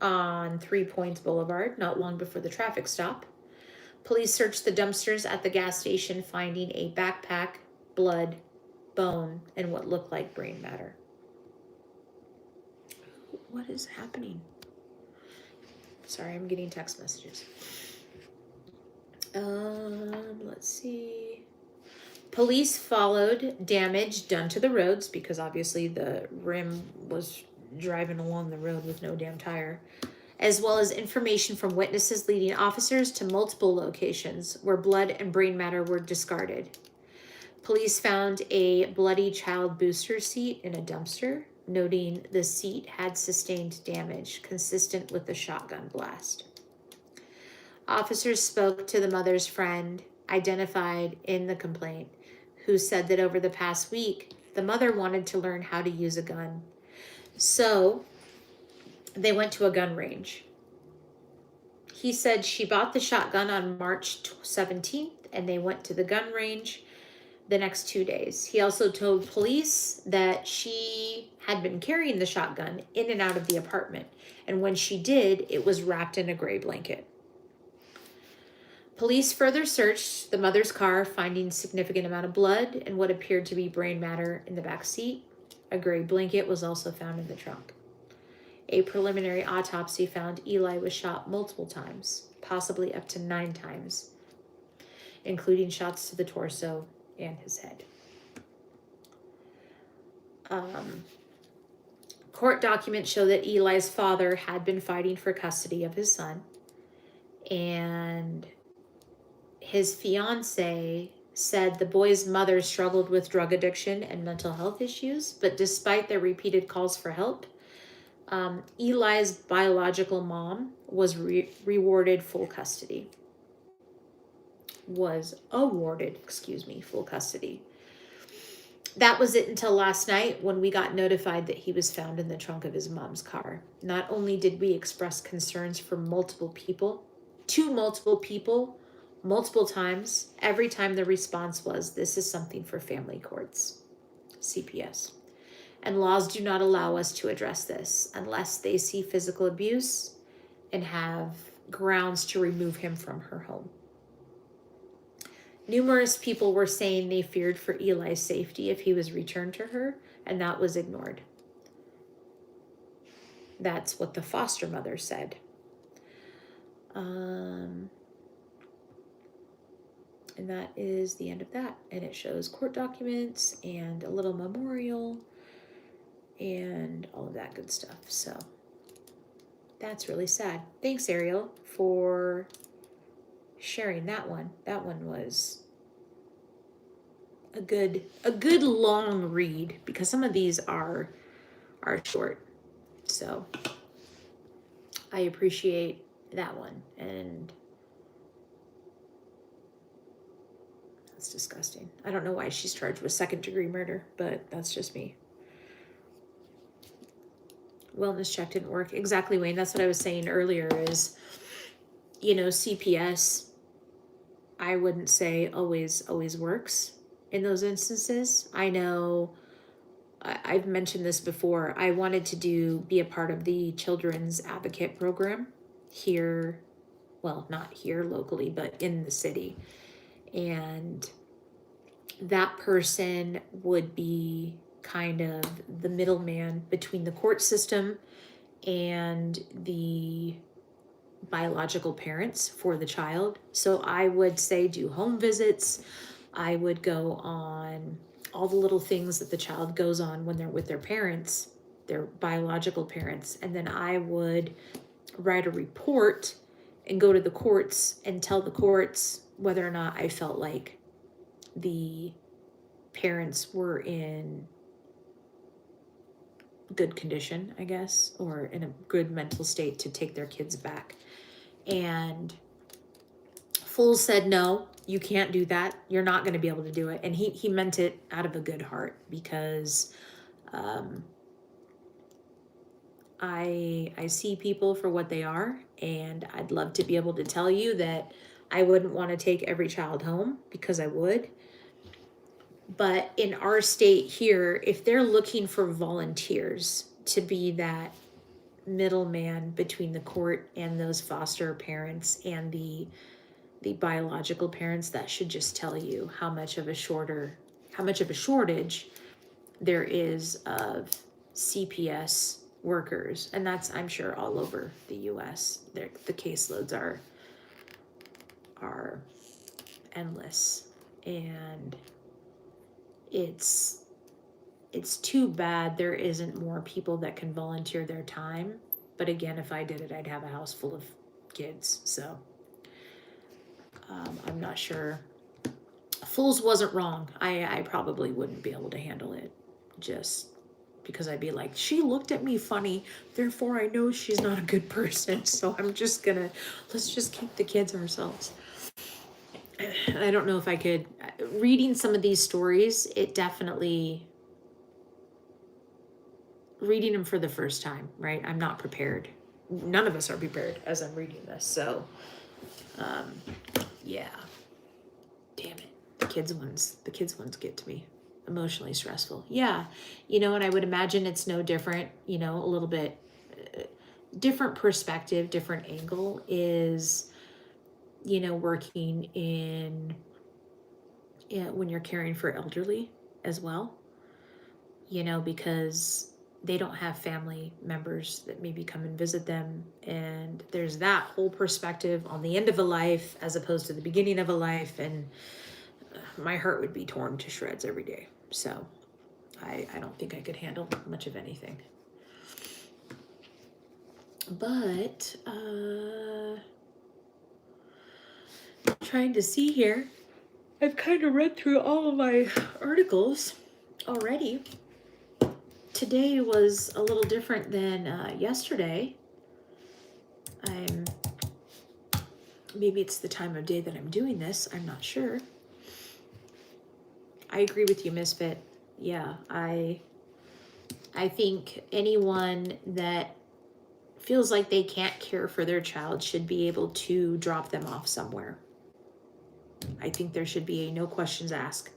S1: on 3 Points Boulevard not long before the traffic stop. Police searched the dumpsters at the gas station, finding a backpack, blood, bone, and what looked like brain matter. What is happening? Sorry, I'm getting text messages. Let's see. Police followed damage done to the roads because obviously the rim was driving along the road with no damn tire, as well as information from witnesses leading officers to multiple locations where blood and brain matter were discarded. Police found a bloody child booster seat in a dumpster, noting the seat had sustained damage consistent with the shotgun blast. Officers spoke to the mother's friend, identified in the complaint, who said that over the past week, the mother wanted to learn how to use a gun. So they went to a gun range. He said she bought the shotgun on March 17th and they went to the gun range the next 2 days. He also told police that she had been carrying the shotgun in and out of the apartment. And when she did, it was wrapped in a gray blanket. Police further searched the mother's car, finding a significant amount of blood and what appeared to be brain matter in the back seat. A gray blanket was also found in the trunk. A preliminary autopsy found Eli was shot multiple times, possibly up to 9 times, including shots to the torso and his head. Court documents show that Eli's father had been fighting for custody of his son, and his fiance said the boy's mother struggled with drug addiction and mental health issues, but despite their repeated calls for help, Eli's biological mom was awarded full custody. That was it until last night when we got notified that he was found in the trunk of his mom's car. Not only did we express concerns for multiple people, multiple times, every time the response was, this is something for family courts, CPS. And laws do not allow us to address this unless they see physical abuse and have grounds to remove him from her home. Numerous people were saying they feared for Eli's safety if he was returned to her, and that was ignored. That's what the foster mother said. And that is the end of that. And it shows court documents and a little memorial and all of that good stuff. So that's really sad. Thanks, Ariel, for sharing that one. That one was a good long read because some of these are short. So I appreciate that one. And that's disgusting. I don't know why she's charged with 2nd-degree murder, but that's just me. Wellness check didn't work. Exactly, Wayne. That's what I was saying earlier is, CPS, I wouldn't say always works in those instances. I know I've mentioned this before. I wanted to be a part of the Children's Advocate program here, well, not here locally, but in the city. And that person would be kind of the middleman between the court system and the biological parents for the child. So I would say do home visits. I would go on all the little things that the child goes on when they're with their parents, their biological parents. And then I would write a report and go to the courts and tell the courts whether or not I felt like the parents were in good condition, I guess, or in a good mental state to take their kids back. And Fools said, no, you can't do that. You're not going to be able to do it. And he meant it out of a good heart, because I see people for what they are, and I'd love to be able to tell you that I wouldn't want to take every child home, because I would. But in our state here, if they're looking for volunteers to be that middleman between the court and those foster parents and the biological parents, that should just tell you how much of a shortage there is of CPS workers. And that's, I'm sure, all over the US. The caseloads are endless, and it's too bad there isn't more people that can volunteer their time. But again, if I did it, I'd have a house full of kids. So I'm not sure. Fools wasn't wrong. I probably wouldn't be able to handle it, just because I'd be like, she looked at me funny, therefore I know she's not a good person. So I'm just gonna, let's just keep the kids ourselves. I don't know if I could. Reading some of these stories, it definitely, reading them for the first time, right? I'm not prepared. None of us are prepared as I'm reading this. So, yeah. Damn it. The kids ones get to me. Emotionally stressful. Yeah. And I would imagine it's no different, a little bit different perspective, different angle is, working in when you're caring for elderly as well, because they don't have family members that maybe come and visit them. And there's that whole perspective on the end of a life as opposed to the beginning of a life. And my heart would be torn to shreds every day. So I don't think I could handle much of anything. But trying to see here. I've kind of read through all of my articles already. Today was a little different than yesterday. Maybe it's the time of day that I'm doing this. I'm not sure. I agree with you, Misfit. Yeah, I think anyone that feels like they can't care for their child should be able to drop them off somewhere. I think there should be a no questions asked.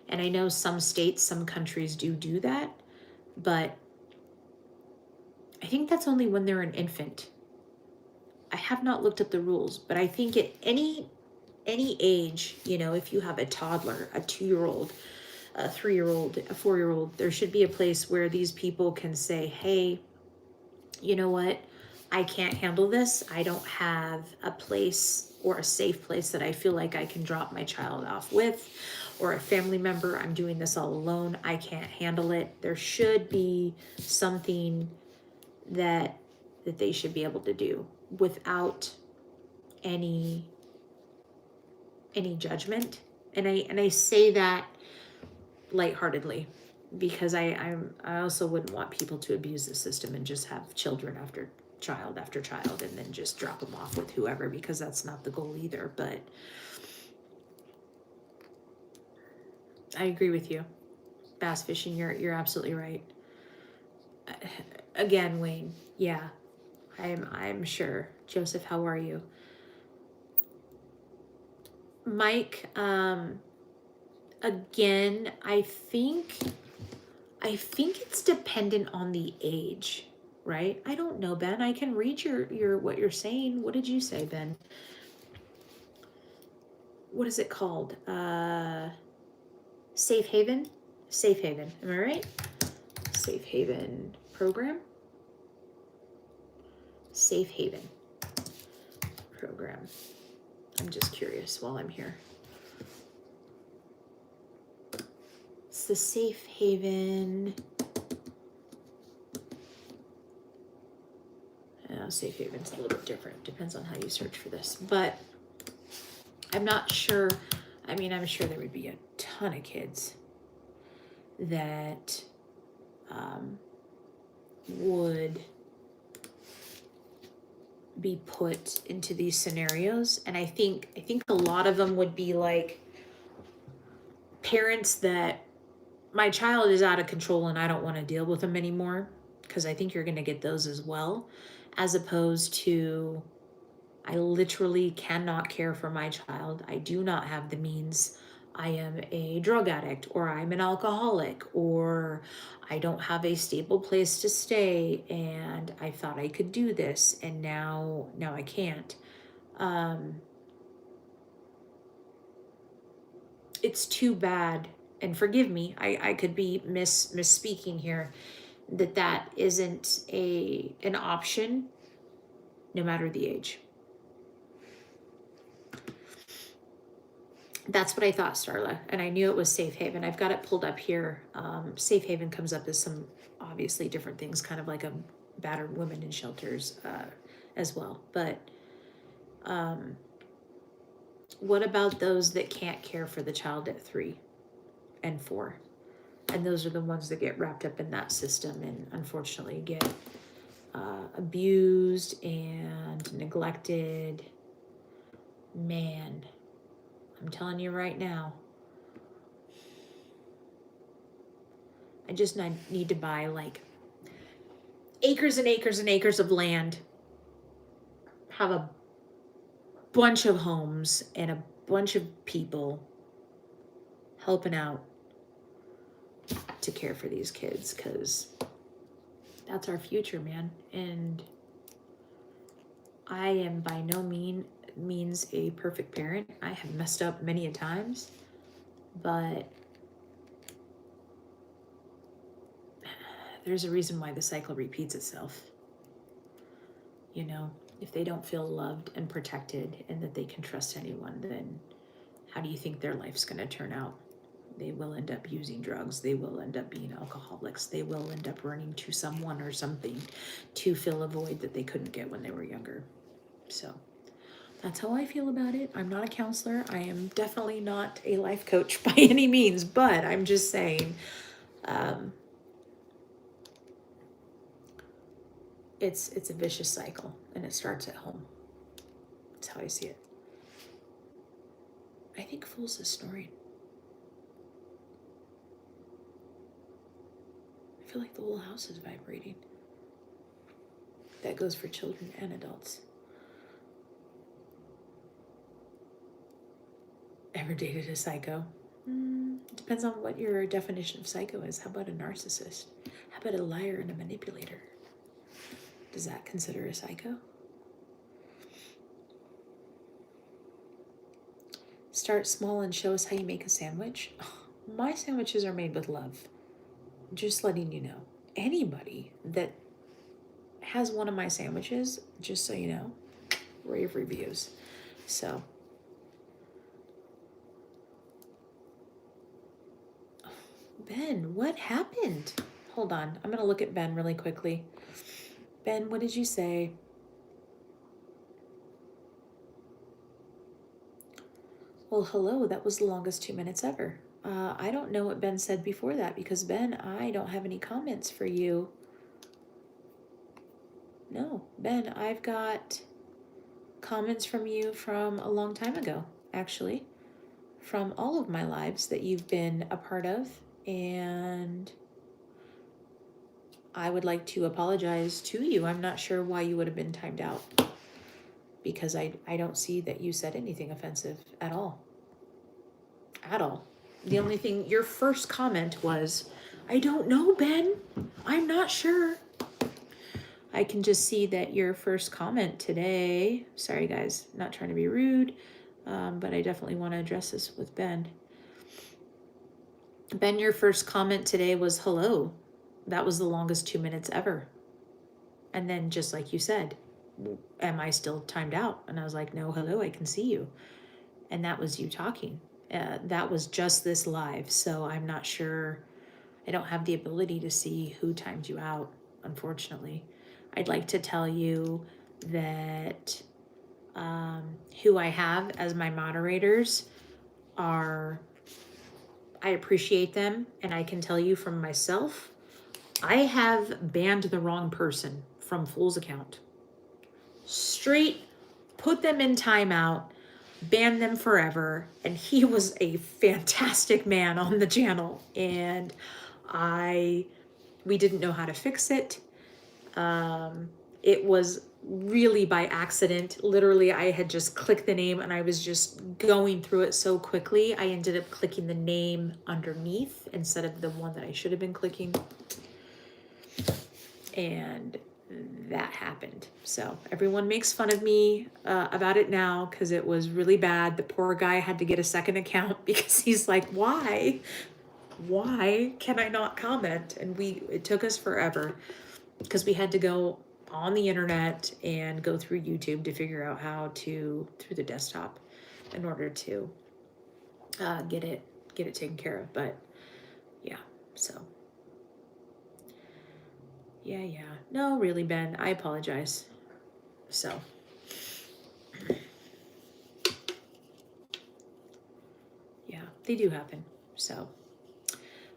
S1: And I know some states, some countries do that, but I think that's only when they're an infant. I have not looked up the rules, but I think at any age, if you have a toddler, a 2-year-old, a 3-year-old, a 4-year-old, there should be a place where these people can say, hey, you know what? I can't handle this. I don't have a place or a safe place that I feel like I can drop my child off with, or a family member. I'm doing this all alone. I can't handle it. There should be something that they should be able to do without any judgment. And I say that lightheartedly, because I also wouldn't want people to abuse the system and just have children after child after child and then just drop them off with whoever, because that's not the goal either. But I agree with you. Bass fishing, you're absolutely right. Again, Wayne, yeah, I'm sure. Joseph, how are you? Mike, again, I think it's dependent on the age, right? I don't know, Ben. I can read your what you're saying. What did you say, Ben? What is it called? Safe Haven? Safe Haven, am I right? Safe Haven program? Safe Haven. program? I'm just curious while I'm here. It's the Safe Haven. Safe Haven's a little bit different. Depends on how you search for this. But I'm not sure. I mean, I'm sure there would be a ton of kids that would be put into these scenarios. And I think a lot of them would be like parents that my child is out of control and I don't want to deal with them anymore, because I think you're going to get those as well, as opposed to I literally cannot care for my child. I do not have the means. I am a drug addict, or I'm an alcoholic, or I don't have a stable place to stay and I thought I could do this and now I can't. It's too bad, and forgive me, I could be misspeaking here, that isn't an option no matter the age. That's what I thought, Starla, and I knew it was Safe Haven. I've got it pulled up here. Safe Haven comes up as some obviously different things, kind of like a battered women in shelters as well. But what about those that can't care for the child at 3 and 4? And those are the ones that get wrapped up in that system and unfortunately get abused and neglected. Man, I'm telling you right now, I just need to buy like acres and acres and acres of land, have a bunch of homes and a bunch of people helping out to care for these kids, because that's our future, man. And I am by no means a perfect parent. I have messed up many a times, but there's a reason why the cycle repeats itself. You know, if they don't feel loved and protected and that they can trust anyone, then how do you think their life's going to turn out? They will end up using drugs. They will end up being alcoholics. They will end up running to someone or something to fill a void that they couldn't get when they were younger. So that's how I feel about it. I'm not a counselor. I am definitely not a life coach by any means, but I'm just saying, it's a vicious cycle, and it starts at home. That's how I see it. I think Fools is snoring. I feel like the whole house is vibrating. That goes for children and adults. Ever dated a psycho? Depends on what your definition of psycho is. How about a narcissist? How about a liar and a manipulator? Does that consider a psycho? Start small and show us how you make a sandwich. My sandwiches are made with love. Just letting you know. Anybody that has one of my sandwiches, just so you know, rave reviews. So, Ben, what happened? Hold on. I'm going to look at Ben really quickly. Ben, what did you say? Well, hello. That was the longest 2 minutes ever. I don't know what Ben said before that, because Ben, I don't have any comments for you. No, Ben, I've got comments from you from a long time ago, actually, from all of my lives that you've been a part of, and I would like to apologize to you. I'm not sure why you would have been timed out, because I don't see that you said anything offensive at all. At all. The only thing, your first comment was, I don't know, Ben. I'm not sure. I can just see that your first comment today, sorry guys, not trying to be rude, but I definitely want to address this with Ben. Ben, your first comment today was hello. That was the longest 2 minutes ever. And then just like you said, am I still timed out? And I was like, no, hello, I can see you. And that was you talking. That was just this live. So I'm not sure. I don't have the ability to see who timed you out, unfortunately. I'd like to tell you that who I have as my moderators are, I appreciate them. And I can tell you from myself, I have banned the wrong person from Fool's account. Straight put them in timeout, banned them forever, and he was a fantastic man on the channel. And we didn't know how to fix it. It was really by accident. Literally, I had just clicked the name and I was just going through it so quickly. I ended up clicking the name underneath instead of the one that I should have been clicking. And that happened. So everyone makes fun of me about it now because it was really bad. The poor guy had to get a second account because he's like, why can I not comment? And it took us forever because we had to go on the internet and go through YouTube to figure out how to, through the desktop, in order to get it taken care of. But yeah, so yeah. No, really, Ben, I apologize. So yeah, they do happen. So,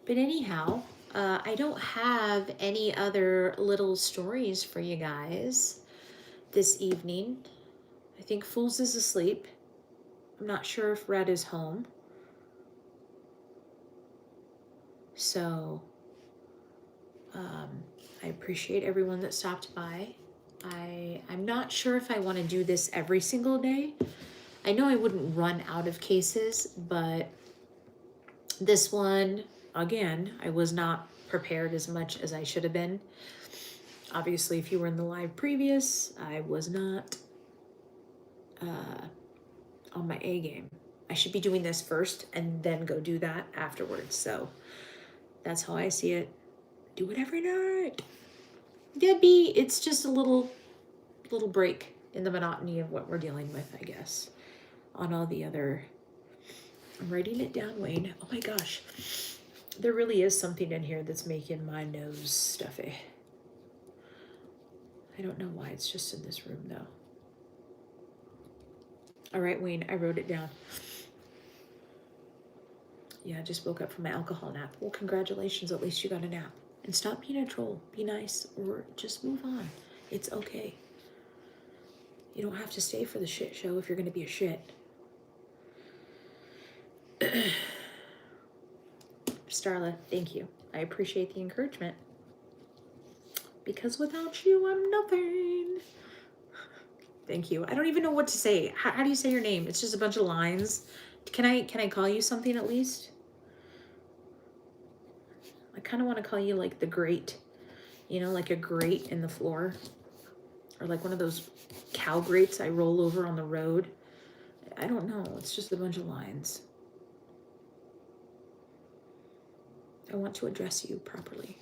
S1: but anyhow, I don't have any other little stories for you guys this evening. I think Fools is asleep. I'm not sure if Red is home. So, I appreciate everyone that stopped by. I'm not sure if I want to do this every single day. I know I wouldn't run out of cases, but this one, again, I was not prepared as much as I should have been. Obviously, if you were in the live previous, I was not on my A game. I should be doing this first and then go do that afterwards. So that's how I see it. Do it every night. Debbie, it's just a little break in the monotony of what we're dealing with, I guess. On all the other, I'm writing it down, Wayne. Oh my gosh, there really is something in here that's making my nose stuffy. I don't know why, it's just in this room though. All right, Wayne, I wrote it down. Yeah, I just woke up from my alcohol nap. Well, congratulations, at least you got a nap. And stop being a troll. Be nice or just move on. It's okay. You don't have to stay for the shit show if you're going to be a shit. Starla, thank you. I appreciate the encouragement. Because without you, I'm nothing. Thank you. I don't even know what to say. How do you say your name? It's just a bunch of lines. Can I call you something at least? I kind of want to call you like the grate. You know, like a grate in the floor. Or like one of those cow grates I roll over on the road. I don't know. It's just a bunch of lines. I want to address you properly.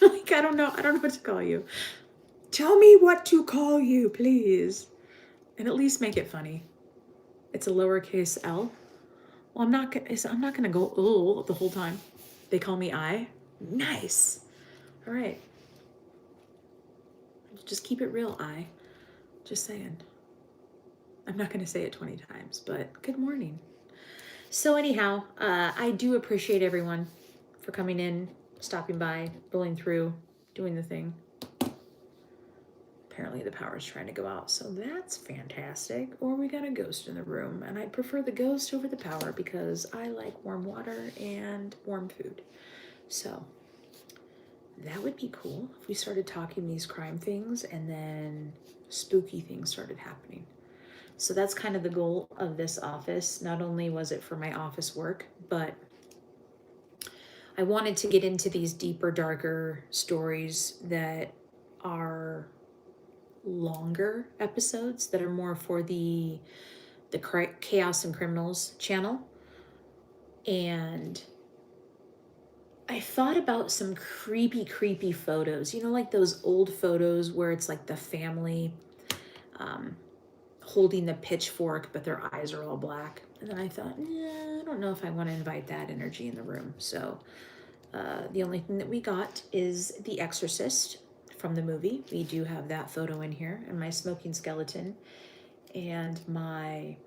S1: Like, I don't know what to call you. Tell me what to call you, please. And at least make it funny. It's a lowercase L. Well, I'm not gonna go oh the whole time. They call me I. Nice. All right. Just keep it real, I. Just saying. I'm not gonna say it 20 times, but good morning. So anyhow, I do appreciate everyone for coming in, stopping by, rolling through, doing the thing. Apparently the power's trying to go out, so that's fantastic. Or we got a ghost in the room, and I prefer the ghost over the power because I like warm water and warm food. So that would be cool if we started talking these crime things and then spooky things started happening. So that's kind of the goal of this office. Not only was it for my office work, but I wanted to get into these deeper, darker stories that are longer episodes that are more for the Chaos and Criminals channel. And I thought about some creepy photos. You know, like those old photos where it's like the family um, holding the pitchfork, but their eyes are all black. And then I thought, I don't know if I want to invite that energy in the room. So the only thing that we got is The Exorcist from the movie. We do have that photo in here, and my smoking skeleton, and my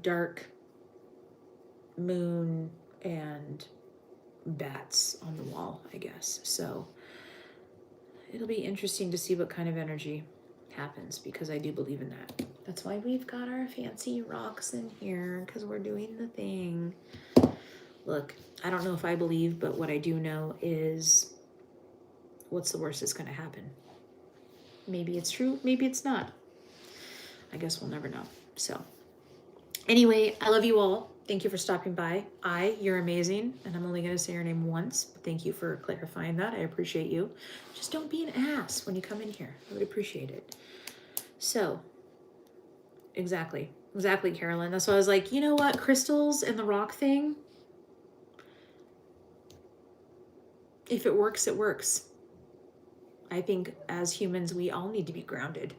S1: dark moon and bats on the wall, I guess. So it'll be interesting to see what kind of energy happens, because I do believe in that. That's why we've got our fancy rocks in here, because we're doing the thing. Look, I don't know if I believe, but what I do know is, what's the worst that's going to happen? Maybe it's true, maybe it's not. I guess we'll never know. So anyway, I love you all. Thank you for stopping by. You're amazing, and I'm only going to say your name once, but thank you for clarifying that. I appreciate you. Just don't be an ass when you come in here. I would appreciate it. So, exactly, Carolyn. That's why I was like, you know what, crystals and the rock thing, if it works, it works. I think as humans, we all need to be grounded.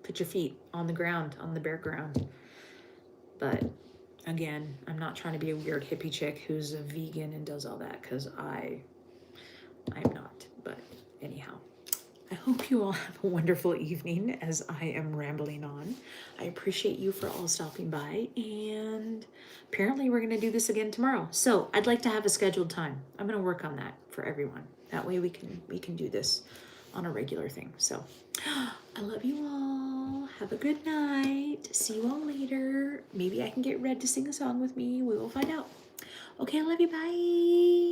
S1: Put your feet on the ground, on the bare ground. But again, I'm not trying to be a weird hippie chick who's a vegan and does all that, because I'm not. But anyhow, I hope you all have a wonderful evening as I am rambling on. I appreciate you for all stopping by, and apparently we're going to do this again tomorrow. So I'd like to have a scheduled time. I'm going to work on that for everyone. That way we can do this on a regular thing. So I love you all. Have a good night. See you all later. Maybe I can get Red to sing a song with me. We will find out. Okay, I love you. Bye.